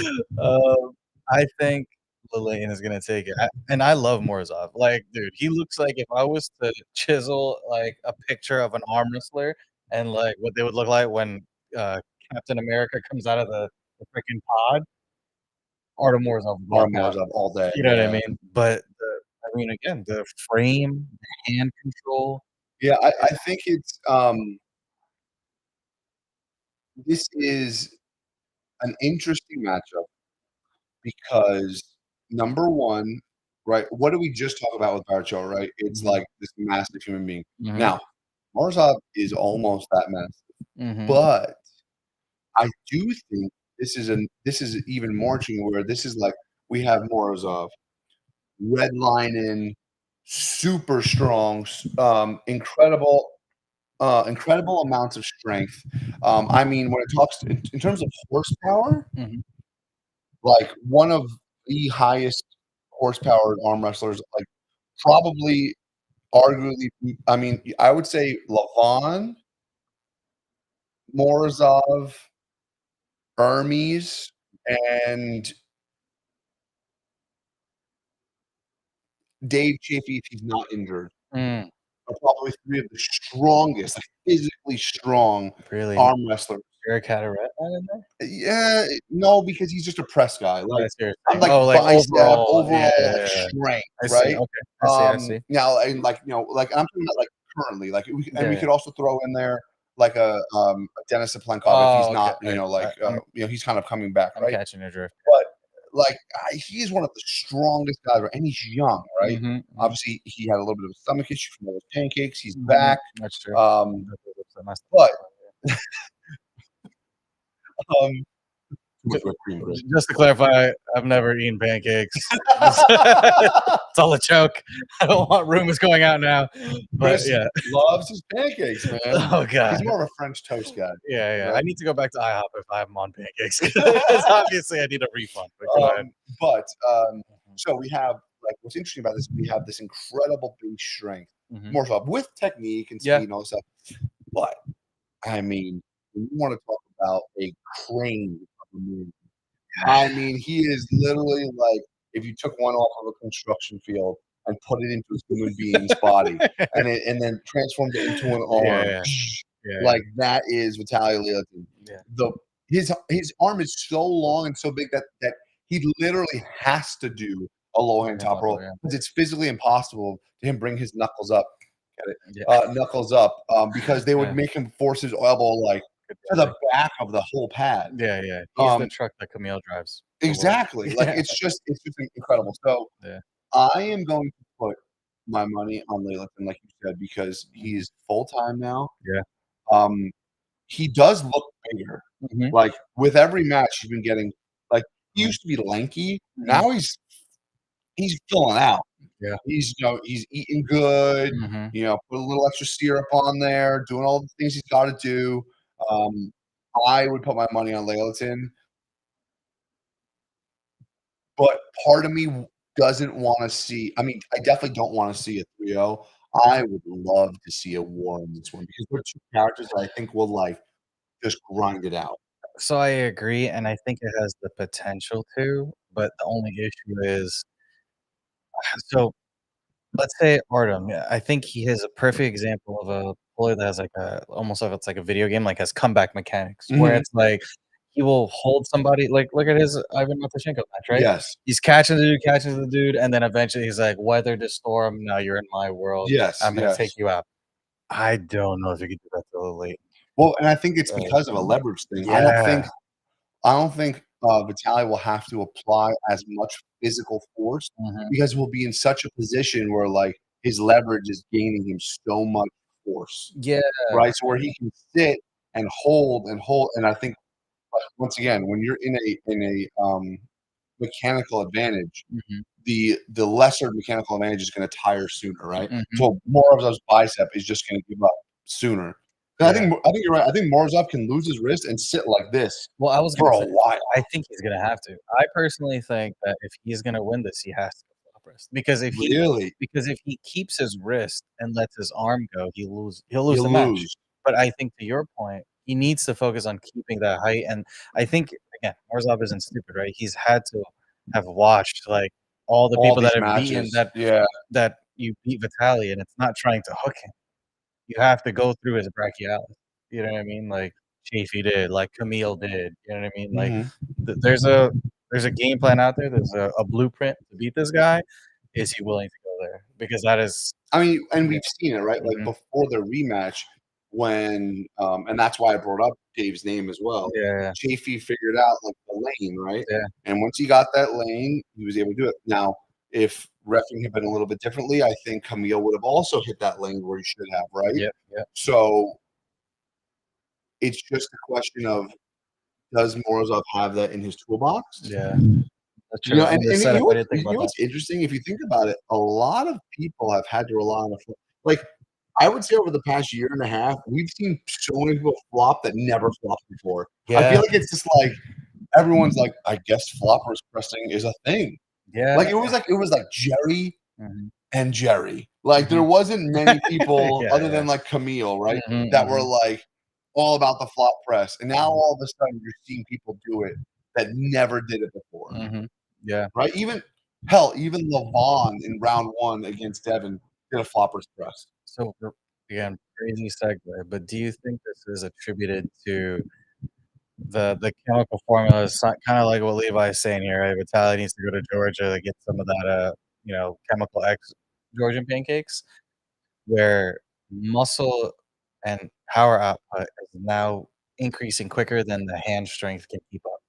I think Lillian is gonna take it, and I love Morozov, like, dude, he looks like if I was to chisel, like, a picture of an arm wrestler and, like, what they would look like when, uh, Captain America comes out of the freaking pod, Artem Morozov would walk Arm out, up all day, you know what I yeah. mean? But I mean, again, the frame, the hand control, Yeah, I think it's, this is an interesting matchup because number 1, right, what did we just talk about with Baracho, right? It's Mhm. like this massive human being. Mhm. Now, Morozov is almost that massive, Mhm. but I do think this is even more interesting where this is like we have Morozov redlining, super strong, incredible incredible amounts of strength. I mean, when it talks in terms of horsepower, Mhm. like one of the highest horsepower arm wrestlers, like probably arguably, I mean, I would say Levon, Morozov, Hermes, and Dave Chafee if he's not injured Mm. are probably 3 of the strongest, like physically strong Really? arm wrestlers. Eric Carteret not in there? Yeah, no, because he's just a press guy. Oh, I Like, see what you're I'm saying. like Oh, like bicep, overall, yeah, overall, yeah, like yeah. strength, I see, right? okay. I see. Now, and like, you know, like I'm talking about like currently, like Yeah, we yeah. could also throw in there like a Dennis Saplenkov if he's Oh, okay. not, you know, like I'm you know, he's kind of coming back, I'm right? catching your drift. But like he's one of the strongest guys, right? And he's young, right? Mhm, mhm, Obviously, he had a little bit of a stomach issue from all those pancakes. He's mhm. back. That's true. Um, That's what upset my but stomach. too Ju much whipped cream, Chris. just to clarify, I've never eaten pancakes. It's all a joke. I don't want rumors going out now, but Chris yeah. loves his pancakes, man. Oh god. He's more of a French toast guy, Yeah, yeah. I right? need to go back to IHOP if I have them on pancakes 'cause obviously I need a refund, but go ahead. But Mhm, so we have like what's interesting about this, we have this incredible base strength, mhm. more so with technique and Yeah. speed and all this stuff. But I mean, when you want to talk about a crane of a move, I mean, he is literally like if you took one off of a construction field and put it into a human being's body and then transformed it into an Yeah, arm. yeah. Yeah, Like that is Vitaly Leotin. yeah. The his arm is so long and so big that he literally has to do a low hand top roll Yeah. because it's physically impossible to him bring his knuckles up. Get it? Yeah. Knuckles up because they would Yeah. make him force his elbow like to the back of the whole pad. Yeah, yeah. He's the truck that Camille drives. The world. Exactly. Like Yeah. it's just incredible. So Yeah. I am going to put my money on Leyland, like you said, because he's full time now. Yeah. He does look bigger. Mhm. Like with every match, he's been getting like he used to be lanky. Mhm. Now he's filling out. Yeah. He's he's eating good. Mhm. Put a little extra syrup on there, doing all the things he's got to do. I would put my money on Leyland, but part of me doesn't want to see. I mean, I definitely don't want to see a 3-0. I would love to see a war in this one because they're two characters that I think will like just grind it out. So I agree, and I think it has the potential to, but the only issue is so let's say Artem, yeah, I think he is a perfect example of a player that has like a almost like it's like a video game, like has comeback mechanics, where Mhm. it's like he will hold somebody like look at his Ivan Matushenko match, right? Yes. He's catching the dude, and then eventually he's like, "Weather the storm, now you're in my world. Yes, I'm gonna yes. take you out." I don't know if you could do that till late. Well, and I think it's Right. because of a leverage thing. Yeah. I don't think Vitaly will have to apply as much physical force Mhm. because we'll be in such a position where like his leverage is gaining him so much force, Yeah. right? So where he can sit and hold, and I think once again, when you're in a mechanical advantage, Mhm. the lesser mechanical advantage is going to tire sooner, right? Mhm. So Morozov's bicep is just going to give up sooner. And Yeah. I think you're right. I think Morozov can lose his wrist and sit like this Well, I was for gonna a say, while. I think he's gonna have to. I personally think that if he's gonna win this, he has to go flop wrist Really, because if he keeps his wrist and lets his arm go, he'll lose the you match. lose. But I think to your point, he needs to focus on keeping that height, and I think, again, Morozov isn't stupid, right? He's had to have watched, like, all the All people that these have beaten matches, yeah. that you beat Vitaly, and it's not trying to hook him. You have to go through his brachialis. You know what I mean? Like Chafee did, like Camille did. You know what I mean? Like Mhm. there's a game plan out there. There's a blueprint to beat this guy. Is he willing to go there? Because that is I mean, and yeah. we've seen it, right? Like Mhm. before the rematch, when and that's why I brought up Dave's name as well. Yeah, Chafee figured out like the lane, right? yeah, And once he got that lane, he was able to do it. Now, if reffing had been a little bit differently, I think Camille would have also hit that lane where he should have, right? yep, yep, So it's just a question of does Morozov have that in his toolbox? yeah. That's true. And the And setup, I didn't think you about know that. what's interesting? If you think about it, a lot of people have had to rely on a like I would say over the past year and a half, we've seen so many people flop that never flopped before. I Yeah, feel like it's just like everyone's like, I guess floppers pressing is a thing. yeah. Like it was like Jerry Mhm, and Jerry. Like there mhm. wasn't many people Yeah, other yeah. than like Camille, right? Mhm, That were mhm, like all about the flop press. And now mhm, all of a sudden you're seeing people do it that never did it before. mhm. Yeah. Right? Even Levon in round 1 against Devin did a floppers press. So, again, crazy segue, but do you think this is attributed to the chemical formula is kinda like what Levi's saying here, right? Vitaly needs to go to Georgia to get some of that, chemical X Georgian pancakes, where muscle and power output is now increasing quicker than the hand strength can keep up.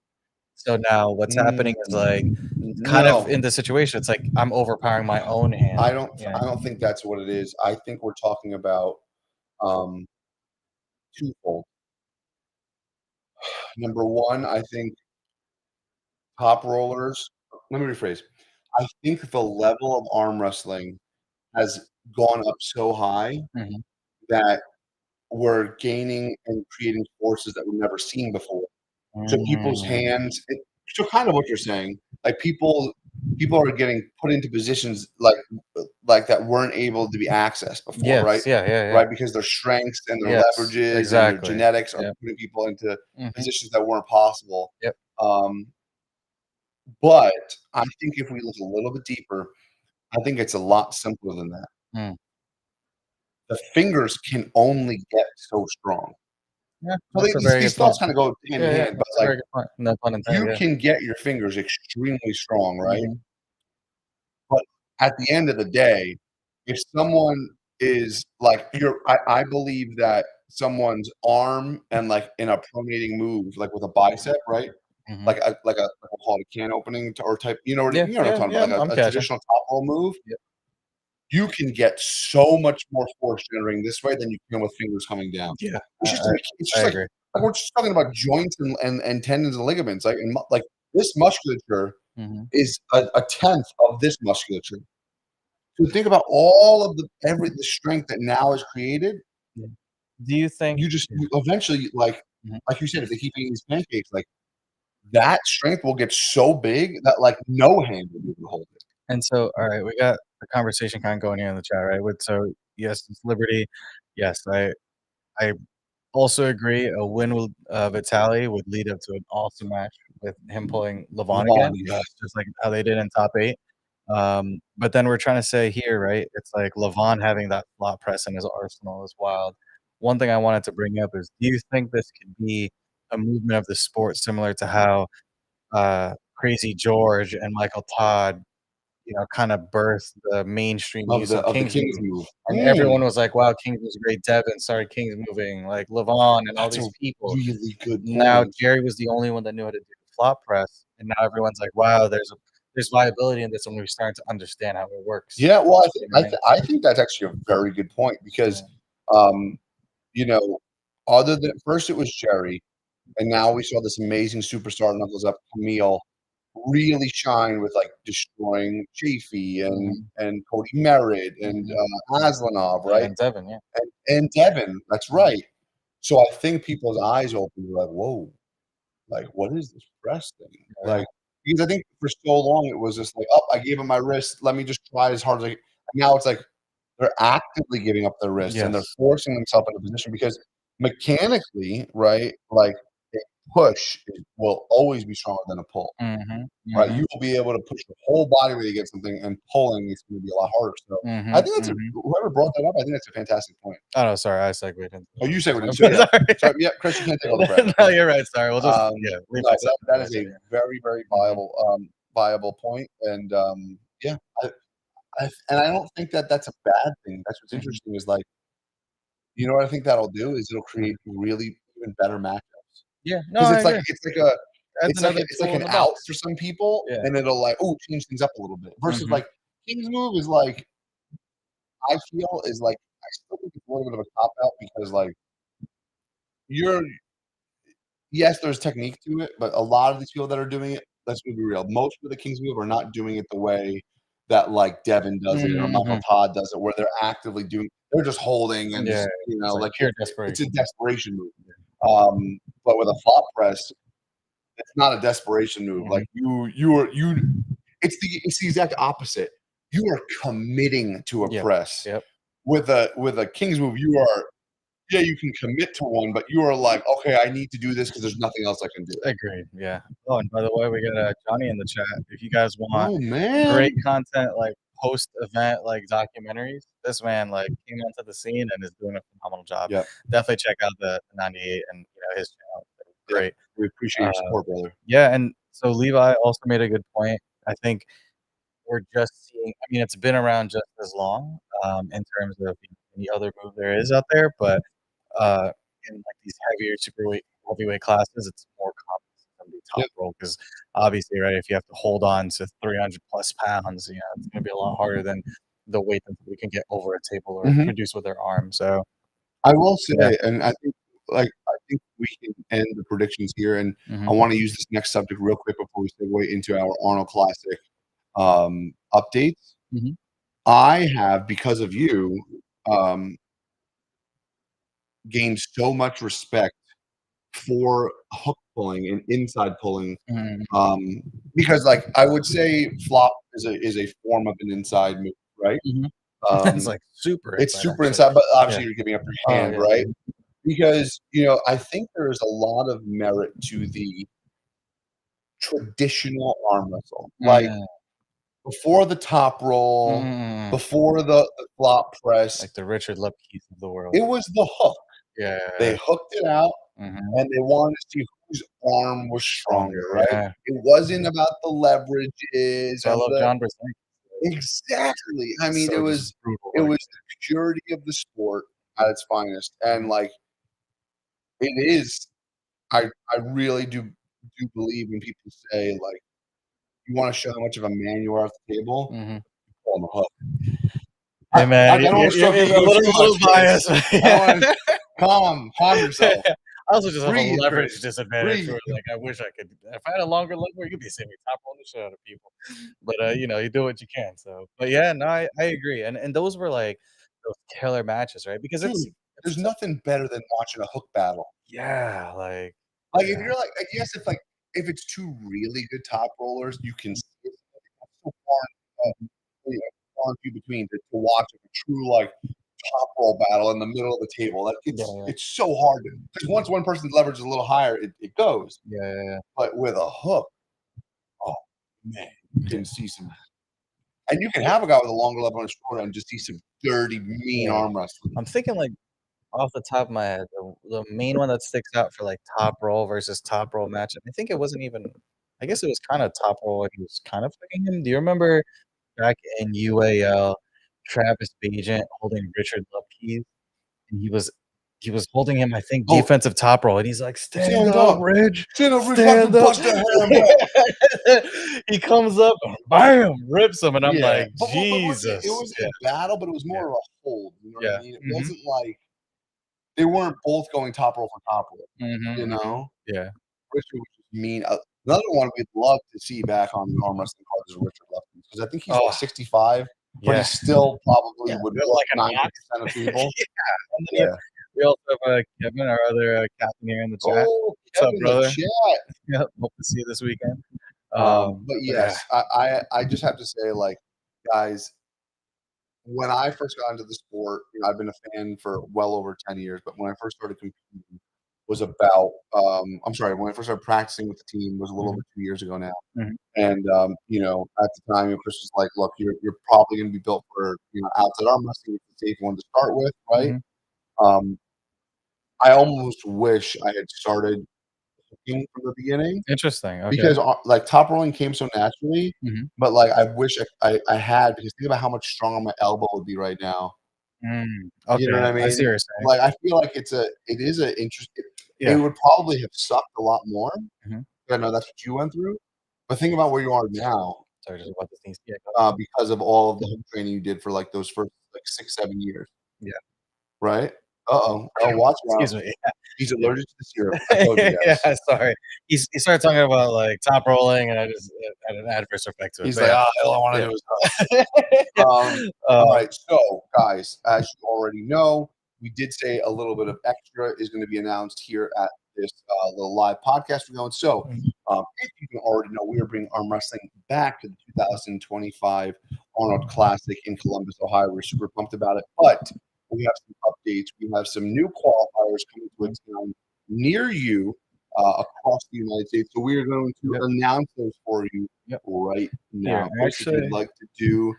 So now what's happening is, Mm, like, kind of no, in this situation, it's like I'm overpowering my own hand, you I know? don't think that's what it is. I think we're talking about, um, twofold. Number 1, I think top rollers let me rephrase. I think the level of arm wrestling has gone up so high Mhm. that we're gaining and creating forces that we've never seen before. So people's Mm. hands so kind of what you're saying, like people are getting put into positions like that weren't able to be accessed before, right? Yes, yeah, yeah, yeah. Right, because their strengths and their Yes, leverages and their exactly. genetics are Yep. putting people into Mhm. positions that weren't possible. Yep. Um, But I think if we look a little bit deeper, I think it's a lot simpler than that. Mm. The fingers can only get so strong. Yeah, So that's a these very good these point. thoughts kinda go hand in Yeah, hand, but, that's a like, very good point. No pun intended, you yeah. can get your fingers extremely strong, right? Mhm. But at the end of the day, if someone is like I believe that someone's arm and, like, in a pronating move, like with a bicep, right? Mhm. Like we'll call it a can opening or type, Yeah, you know what I'm yeah, talking yeah, about, like I'm a catching. traditional top roll move. Yep. You can get so much more force generating this way than you can with fingers coming down. Yeah, It's just it's I just agree. like we're just talking about joints and tendons and ligaments, like, and mu like, this musculature Mhm. is a tenth of this musculature. So think about all of the strength that now is created. Yeah. Do you think yeah. You eventually, Mhm. like you said, if they keep eating these pancakes, like, that strength will get so big that, like, no hand will be able to hold it. And so, all right, we got the conversation kinda going here in the chat, right? With so, yes, it's Liberty. Yes, I also agree a win with, Vitaly would lead up to an awesome match with him pulling Levon LeVon, again, yes. just like how they did in top 8. But then we're trying to say here, right, it's like Levon having that flop press in his arsenal is wild. One thing I wanted to bring up is, do you think this could be a movement of the sport similar to how, Crazy George and Michael Todd, kinda birthed the mainstream use of Of the King's Kings move? move. And Mm, everyone was like, "Wow, King's was great." Devin started King's moving, like, Levon and all that's a these people. really good Now point. Jerry was the only one that knew how to do the flop press, and now everyone's like, "Wow, there's viability in this," and we're starting to understand how it works. Yeah, well, You know what I mean? I think that's actually a very good point because, Yeah. um, you know, other than first it was Jerry, and now we saw this amazing superstar Knuckles Up Camille really shine with, like, destroying Chafee Mhm, and Cody Merritt and, mhm. Aslanov, Yeah, right? and Devin, yeah. And Devin, that's Mhm, right. So I think people's eyes opened, they're like, "Whoa, like, what is this press thing?" yeah. Like, because I think for so long it was just like, "Oh, I gave him my wrist, let me just try as hard as I can." Now it's like they're actively giving up their wrists and they're Yes. forcing themselves into position because mechanically, right, like, a push will always be stronger than a pull. Mhm, Right, mhm, you will be able to push your whole body weight against something, and pulling is gonna be a lot harder, so I mhm, think that's a mhm. whoever brought that up, I think that's a fantastic point. Oh, no, sorry, I segued into Oh, you said we didn't, so it. yeah. Sorry. Sorry, yeah, Chris, you can't take all the credit. No, you're right, sorry, we'll just yeah, leave No, myself that what I is said, a yeah. very, very Mhm, viable point, and, yeah, I don't think that that's a bad thing. That's what's mhm, interesting is, like, you know what I think that'll do is it'll mhm. create really even better matchups. Yeah, no, 'Cause I agree. it's That's another like tool in an the out box. for some people, Yeah. and it'll, like, "Ooh, change things up a little bit," versus, Mhm, like, King's move is, like, I feel is, like, I still think it's a little bit of a cop out because, like, you're yes, there's technique to it, but a lot of these people that are doing it, let's be real, most of the King's move are not doing it the way that, like, Devin does it or Michael mhm. Todd does it, where they're actively doing they're just holding and Yeah, just, it's like like, pure it's a desperation. desperation move. But with a flop press, it's not a desperation move, like, Mhm. it's the exact opposite. You are committing to a Yep, press. yep, With a King's move, you are yeah, you can commit to one, but you are like, "Okay, I need to do this because there's nothing else I can do." agreed, yeah. Oh, and by the way, we got, Johnny in the chat. If you guys want Oh, great man. content, like, post-event, like, documentaries, this man, like, came onto the scene and is doing a phenomenal job. Yep, Definitely check out the 98 and, his channel. yep. Great. We appreciate your Uh, support, brother. yeah, and so Levi also made a good point. I think we're just seeing I mean, it's been around just as long, in terms of the other move there is out there, but, uh, in, like, these heavyweight classes, it's more common to see somebody top Yep. roll because obviously, right, if you have to hold on to 300 plus pounds, it's gonna be a lot harder than the weight that we can get over a table or Mhm. produce with our arm, so, I will yeah. say, and I think we can end the predictions here, and I Mhm, wanna use this next subject real quick before we segue into our Arnold Classic, updates. mhm, I have, because of you, um, gained so much respect for hook pulling and inside pulling, mhm. um, because, like, I would say flop is a form of an inside move, right? Mhm. It's, Um, like, super it's inside, super actually. inside, but Yeah. obviously you're giving up your Oh, hand, yeah. right? Because, I think there's a lot of merit to the traditional arm wrestle. Like Mm, before the top roll, mm, before the flop press, like the Richard Lepke's of the world. it was the hook. They Yeah. hooked it out Mhm. and they wanted to see whose arm was stronger, Stronger, right? yeah. It wasn't about the leverages So I and love the John Brzenk. exactly. I mean, So just brutal, it like was the purity of the sport at its finest, and, like, it is I really do believe when people say, like, "You wanna show how much of a man you are at the table?" mhm. Pull 'em a hook. Hey, man, I don't wanna stroke your you're a ego too little much, Chris. biased. I don't wanna calm yourself. I also just have a Breathe, leverage Chris. disadvantage Breathe. where, like, I wish I could if I had a longer leg, where you could be seeing me top roll the shit out of people. But, you do what you can, so but yeah, no, I agree, and those were, like, those killer matches, right? Because Dude, it's there's tough. nothing better than watching a hook battle. Yeah, like Like, if yeah. you're like, I guess if it's 2 really good top rollers, you can see it. That's so far, Mhm. you know, far and few between to watch like a true, like, top roll battle in the middle of the table. Like, Yeah, yeah. it's so hard because once one person's leverage is a little higher, it goes. Yeah, yeah, yeah. But with a hook, oh, man, you Yeah. can see some and you can have a guy with a longer level on his shoulder and just see some dirty, mean Yeah. arm wrestling. I'm thinking, like, off the top of my head, the main one that sticks out for, like, top roll versus top roll match, I think it wasn't even I guess it was kinda top roll, and he was kind of fighting him. Do you remember back in UAL, Travis Bagent holding Richard Lupke, and he was holding him, I think, Oh, defensive top roll, and he's like, "Stand stand up, up. Ridge, Stand up, Rich, watch him stand up." bust that hand back. He comes up and bam, rips him, and I'm Yeah, like, but it "Jesus." wasn't Yeah, a battle, but it was yeah, more of a hold, you know what I yeah. mean? It Mhm, wasn't like they weren't both going top roll for top roll, mhm, you mhm. know? Yeah. Richard was just mean. Another one we'd love to see back on the arm wrestling card is Richard Lefton because I think he's like Oh, 65, but he yeah. still probably Yeah, would built whoop like an 90% ox. of people. And then Yeah. we also have, Kevin, our other, captain here in the chat. Oh, What's up, Kevin the brother? chat. Yep, hope to see you this weekend. But But yeah. yes, I just have to say, like, guys, when I first got into the sport, I've been a fan for well over 10 years, but when I first started competing was about, I'm sorry, when I first started practicing with the team was a little over Mhm, 2 years ago now. mhm. And, at the time, Chris was like, "Look, you're probably gonna be built for, outside arm wrestling. It's a safe one to start with, right?" Mhm. Um, I almost wish I had started hooking from the beginning Interesting, okay. because, like, top rolling came so naturally, Mhm. but, like, I wish I had because think about how much stronger my elbow would be right now. You know what Okay, I I see mean? what you're saying. Like, I feel like it is a interest it Yeah. would probably have sucked a lot more. Mhm. I know that's what you went through, but think about where you are now, Sorry, just about to sneeze. Yeah, go because of all of the Mhm. hook training you did for, like, those first, like, 6, 7 years, Yeah. right? Uh-oh. Oh, watch out. Excuse me. He's Yeah. allergic to the syrup. I told you Yeah, guys. sorry. He started talking about, like, top rolling, and I just it had an adverse effect to it, He's but like, yeah. "Ah, all I wanna Yeah. do is hook." Uh, Alright, so, guys, as you already know, we did say a little bit of extra is gonna be announced here at this, little live podcast we're going. So, Mhm. if you can already know, we are bringing arm wrestling back to the 2025 Arnold Classic in Columbus, Ohio. We're super pumped about it, but we have some updates. We have some new qualifiers coming to a town near you, across the United States. So we are going to Yep, announce those for you yep. right Here, now. Chris, if you'd actually like to do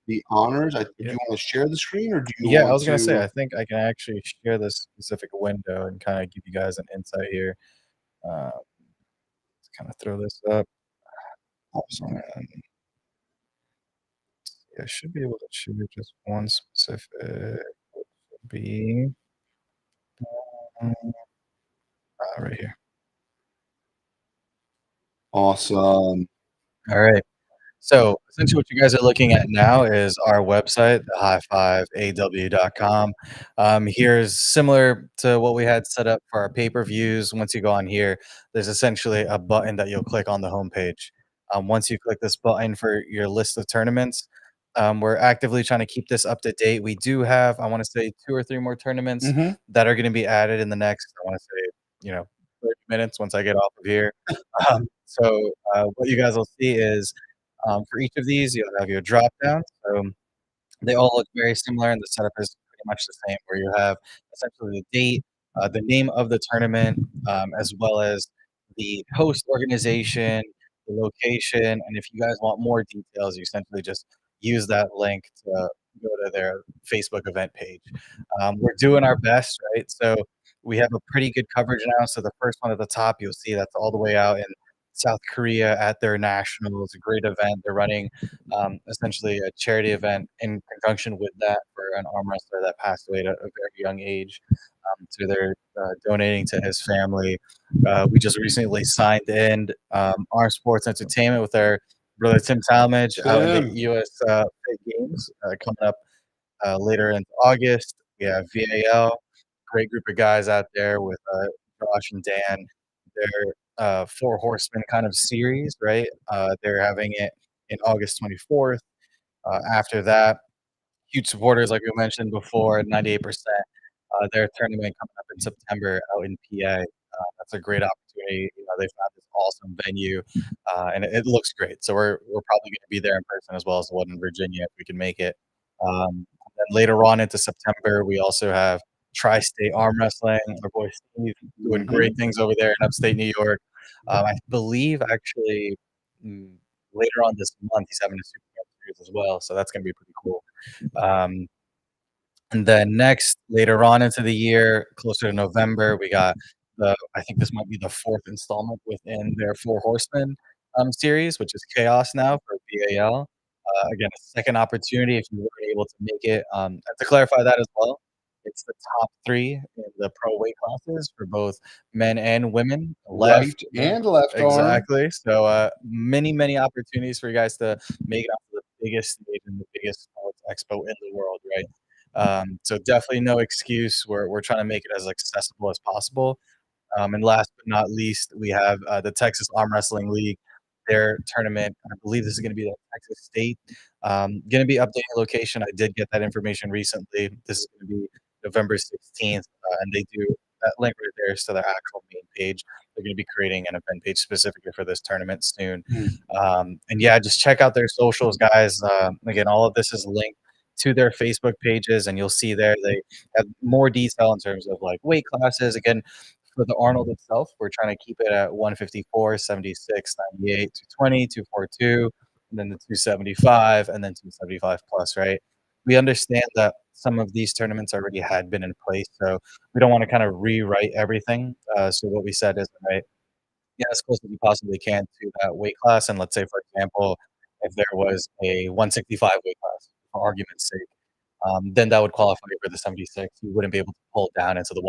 the honors, do yeah. you wanna share the screen or do you Yeah, I want was gonna say, to I think I can actually share this specific window and kinda give you guys an insight here. Uh, let's kinda throw this up, awesome. and I should be able to choose just one specific be, um, right here. Awesome. Alright. So, essentially what you guys are looking at now is our website, high5aw.com. Here's similar to what we had set up for our pay-per-views. Once you go on here, there's essentially a button that you'll click on the homepage. Once you click this button for your list of tournaments, we're actively trying to keep this up to date. We do have, I wanna say 2 or 3 more tournaments Mhm. that are gonna be added in the next, I wanna say, 30 minutes once I get off of here. What you guys will see is for each of these, you'll have your drop down. So they all look very similar, and the setup is pretty much the same, where you have essentially the date, the name of the tournament, as well as the host organization, the location, and if you guys want more details, you essentially just use that link to go to their Facebook event page. We're doing our best, right? So we have a pretty good coverage now. So the first one at the top, you'll see that's all the way out in South Korea at their national. It's a great event. They're running essentially a charity event in conjunction with that for an arm wrestler that passed away at a very young age. So they're donating to his family. We just recently signed in Arm Sports Entertainment with our brother Tim Talmadge out in the Tim. U.S. Big Games coming up later in August. We have VAL, great group of guys out there with Josh and Dan. Their Four Horsemen kind of series, right? They're having it in August 24th. After that, huge supporters, like we mentioned before, 98%. Their tournament coming up in September out in PA. That's a great opportunity. You know, they found this awesome venue, and it looks great. So we're probably going to be there in person as well as the one in Virginia if we can make it. Then later on into September, we also have Tri-State Arm Wrestling. Our boy Steve doing great things over there in upstate New York. I believe actually later on this month he's having a Superman series as well, so that's going to be pretty cool. Um, and then next, later on into the year, closer to November, we got I think this might be the fourth installment within their Four Horsemen series, which is Chaos now for BAL. Again, a second opportunity if you were able to make it. And to clarify that as well, it's the top three in the pro weight classes for both men and women. Right and left arm. Exactly. So many opportunities for you guys to make it onto the biggest stage and the biggest sports expo in the world, right? So definitely no excuse. We're trying to make it as accessible as possible. And last but not least, we have the Texas Arm Wrestling League. Their tournament, I believe this is going to be the Texas State. Going to be updating location. I did get that information recently. This is going to be November 16th, and they do that link right there is to their actual main page. They're going to be creating an event page specifically for this tournament soon. And yeah, just check out their socials, guys. Again, all of this is linked to their Facebook pages, and you'll see there they have more detail in terms of like weight classes. Again, for the Arnold itself, we're trying to keep it at 154, 76, 98, 220, 242, and then the 275, and then 275 plus, right? We understand that some of these tournaments already had been in place, so we don't want to kind of rewrite everything. So what we said is, right, yeah, as close as you possibly can to that weight class. And let's say, for example, if there was a 165 weight class, for argument's sake, then that would qualify for the 76. You wouldn't be able to pull down into the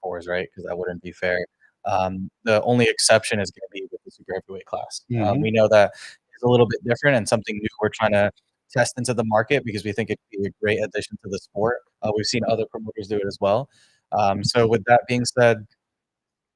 154s, right? Because that wouldn't be fair. The only exception is going to be with the super heavyweight class. We know that is a little bit different and something new we're trying to test into the market because we think it'd be a great addition to the sport. We've seen other promoters do it as well. So with that being said,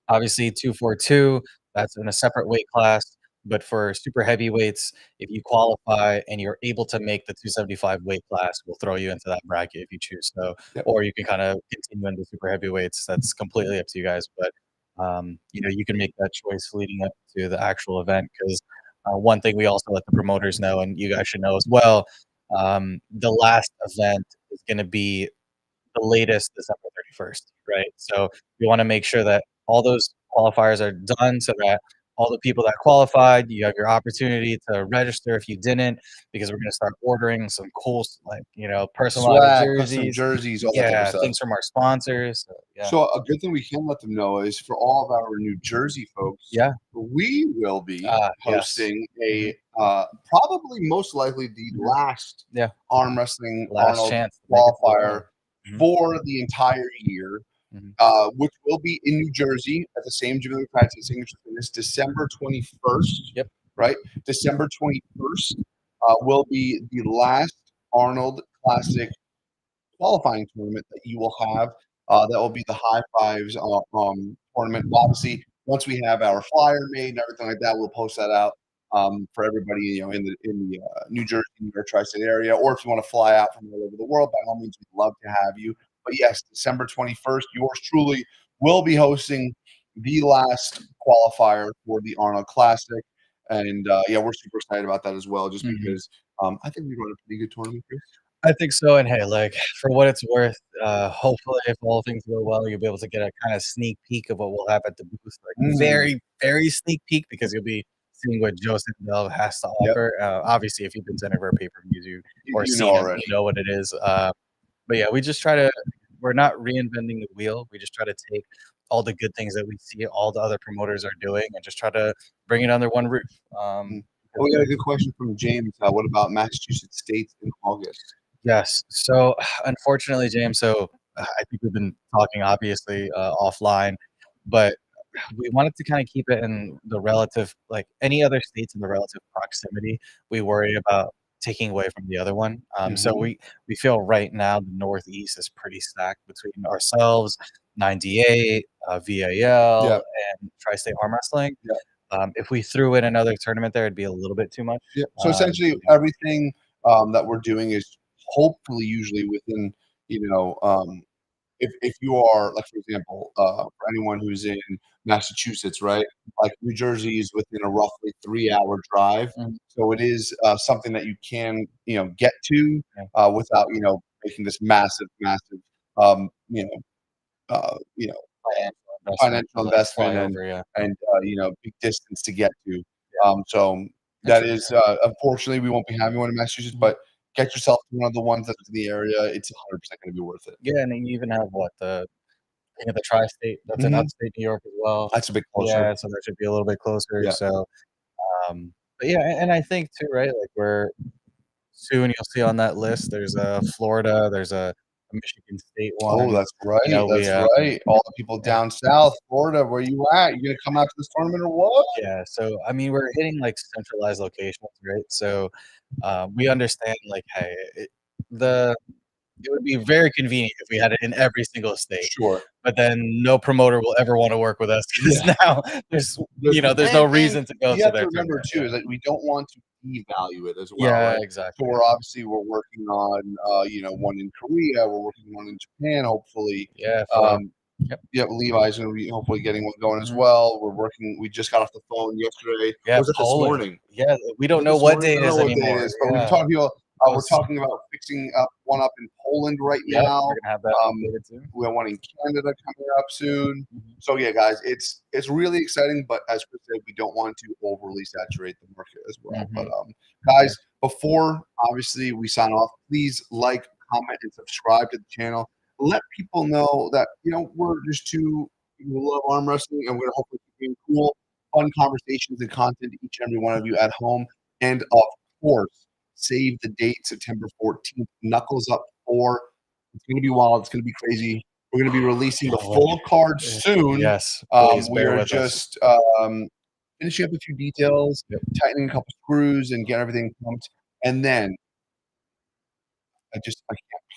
obviously 242, that's in a separate weight class. But for super heavyweights, if you qualify and you're able to make the 275 weight class, we'll throw you into that bracket if you choose so. Yep. Or you can kind of continue into super heavyweights. That's completely up to you guys. But you know, you can make that choice leading up to the actual event because one thing we also let the promoters know, and you guys should know as well, the last event is going to be the latest December 31st, right? So we want to make sure that all those qualifiers are done so that all the people that qualified, you have your opportunity to register if you didn't, because we're going to start ordering some cool, like, you know, personalized Swag, custom jerseys. jerseys, all that type Yeah, of stuff. things from our sponsors. So, yeah. So a good thing we can let them know is for all of our New Jersey folks, Yeah. we will be Yes. hosting a probably most likely the last Yeah. arm wrestling Last Arnold chance to make it to the qualifier world. Mhm. for the entire year, which will be in New Jersey at the same gym that we practice Signature Fitness, December 21st. Yep. Right? December 21st will be the last Arnold Classic qualifying tournament that you will have. That will be the High Fives tournament. Obviously, once we have our flyer made and everything like that, we'll post that out for everybody, you know, in the New Jersey or tri-state area, or if you want to fly out from all over the world, by all means, we'd love to have you. But yes, December 21st, yours truly will be hosting the last qualifier for the Arnold Classic. And yeah, we're super excited about that as well, just because I think we run a pretty good tournament, Chris. I think so. And hey, like for what it's worth, hopefully, if all things go well, you'll be able to get a kind of sneak peek of what we'll have at the booth. Like very, very sneak peek because you'll be seeing what Joe Sandell has to Yep. offer. Obviously, if you've been to any of our pay-per-views, or You know seen him, already. you know what it is. But yeah, we just try to. We're not reinventing the wheel. We just try to take all the good things that we see all the other promoters are doing and just try to bring it under one roof. Oh, we got a good question from James. What about Massachusetts states in August? Yes. So, unfortunately, James, I think we've been talking obviously offline, but we wanted to kind of keep it in the relative, like any other states in the relative proximity. We worry about taking away from the other one. So Mhm. we feel right now the Northeast is pretty stacked between ourselves, 98, VAL, Yeah. and Tri-State Arm Wrestling. Yeah. If we threw in another tournament there, it'd be a little bit too much. Yeah. So essentially, everything that we're doing is hopefully usually within, you know, if you are like, for example, for anyone who's in Massachusetts, right? Like New Jersey is within a roughly 3-hour drive, Mhm. so it is something that you can, get to Yeah. without, making this massive, massive, um, you know, you know, financial To, like, investment fly and over, yeah. big distance to get to. Yeah. So that is unfortunately we won't be having one in Massachusetts, but get yourself to one of the ones that's in the area. It's 100% going to be worth it. Yeah, and then you even have what, the Tri-State that's in Mhm. upstate New York as well. That's a bit closer. Yeah, so that should be a little bit closer, Yeah. so, but yeah, and I think too, right, like, we're soon you'll see on that list, there's a Florida, there's a Michigan State Oh, one. that's right. You know, That's right. All the people yeah. down south, Florida, where you at? You gonna come out to this tournament or what? Yeah, so, I mean, we're hitting, like, centralized locations, right? So, we understand, like, hey, the it would be very convenient if we had it in every single state, Sure. but then no promoter will ever wanna work with us because Yeah. now there's no reason to go You to have to their remember tournament, too yeah. is that we don't want to devalue it as well, Yeah, right? So exactly, we're obviously working on one in Korea, we're working on one in Japan, hopefully. yeah, for Um, yep, yeah, Levi's gonna be hopefully getting one going as mhm. well. We just got off the phone yesterday. Yeah, Was it this Poland. morning? Yeah, we Was don't it know this what morning? day I it don't know is what day it anymore. is, but Yeah. we're Was talking about fixing up one up in Poland right Yep, now. we're gonna have that Um, updated soon. we have one in Canada coming up soon. Mhm. So yeah, guys, it's really exciting, but as Chris said, we don't want to overly saturate the market as well. But Mhm. Yeah. guys, before obviously we sign off, please like, comment, and subscribe to the channel. Let people know that we're just two people who love arm wrestling, and we're gonna hopefully keep doing cool, fun conversations and content to each and every one of you at home. And of course, save the date, September 14th, Knuckles Up 4. It's gonna be wild. It's gonna be crazy. We're gonna be releasing the Can't wait. full card soon. Yes, please We bear are with us. just finishing up a few details, Yep. tightening a couple screws, and getting everything pumped. And then I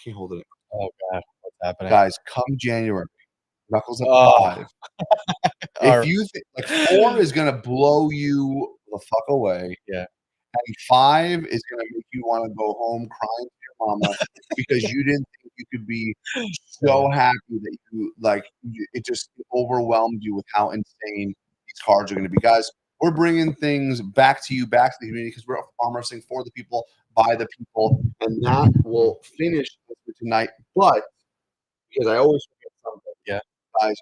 can't hold it. Oh god, what's happening? Guys, come January, Knuckles Up Oh, 5. If our you think like 4 is gonna blow you the fuck away, yeah. and 5 is gonna make you wanna go home crying to your mama because you didn't think you could be so happy that it just overwhelmed you with how insane these cards are gonna be. Guys, we're bringing things back to you, back to the community because we're arm wrestling for the people, by the people, and that will finish for tonight. But because I always forget something, Yeah. guys,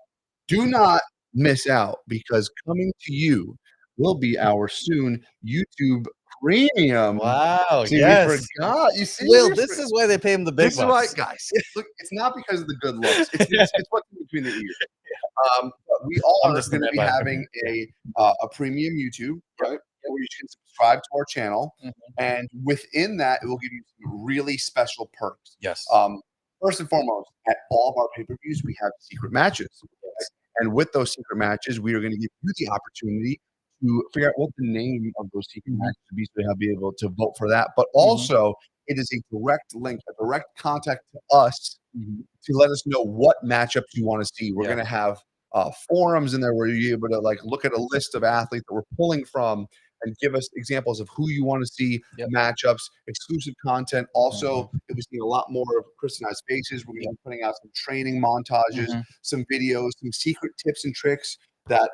do not miss out because coming to you will be our soon YouTube Premium. Wow, See, we yes. forgot. You see, Will, this is why they pay him the big this is why, bucks. guys. Look, it's not because of the good looks. It's what's in between the ears. But we I'm are just the going to man be behind the having curtain. a premium YouTube, Yep. right? Where you can subscribe to our channel, Mhm. and within that, it will give you some really special perks. Yes. First and foremost, at all of our pay-per-views, we have secret matches. Yes. And with those secret matches, we are going to give you the opportunity to figure out what the name of those secret Mhm. matches would be, so you'll be able to vote for that. But Mhm. also, it is a direct link, a direct contact to us Mhm. to let us know what matchups you want to see. We're Yeah. going to have forums in there where you're able to look at a list of athletes that we're pulling from and give us examples of who you want to see, Yep. matchups, exclusive content. Also, Mhm. you'll be seeing a lot more of Chris and I's faces. We're going to be putting out some training montages, Mhm. some videos, some secret tips and tricks that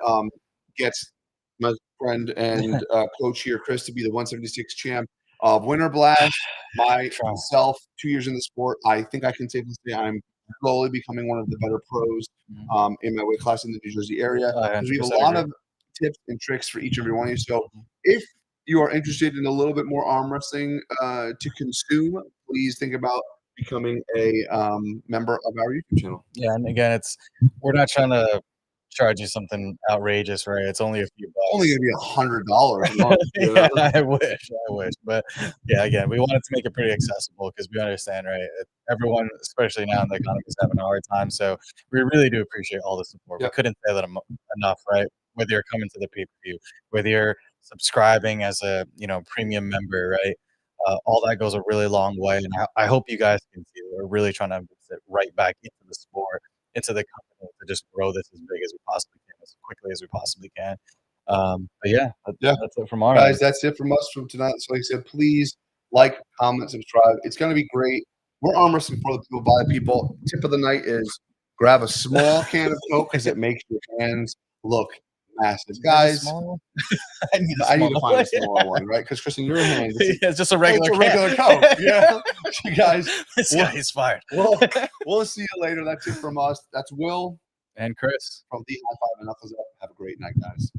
gets my friend and coach here, Chris, to be the 176 champ of Winter Blast. Myself, 2 years in the sport, I think I can safely say I'm slowly becoming one of the better pros Mhm. in my weight class in the New Jersey area. I Because we have a 100% lot agree. of tips and tricks for each and every one of you. So if you are interested in a little bit more arm wrestling to consume, please think about becoming a member of our YouTube channel. Yeah, and again, we're not trying to charge you something outrageous, right? It's only a few Only bucks. gonna be $100 a month. Yeah, I wish, but yeah, again, we wanted to make it pretty accessible because we understand, right? Everyone, especially now in the economy, is having a hard time. So we really do appreciate all the support. Yep. We couldn't say that enough, right? Whether you're coming to the pay-per-view, whether you're subscribing as a premium member, right? All that goes a really long way, and I hope you guys can see that we're really trying to invest it right back into the sport, into the company to just grow this as big as we possibly can, as quickly as we possibly can. But yeah, that's it from our Guys, end. that's it from us from tonight. So like I said, please like, comment, subscribe. It's gonna be great. We're arm wrestling for the people, by the people. Tip of the night is grab a small can of Coke because it makes your hands look massive. Guys, I need I need to find a smaller one, right? Because Kristen, your hand, it's just a regular, it's a regular Coke. Yeah. You guys, This guy is fired. we'll see you later. That's it from us. That's Will And Chris. from the High Five and Knuckles Up. Have a great night, guys.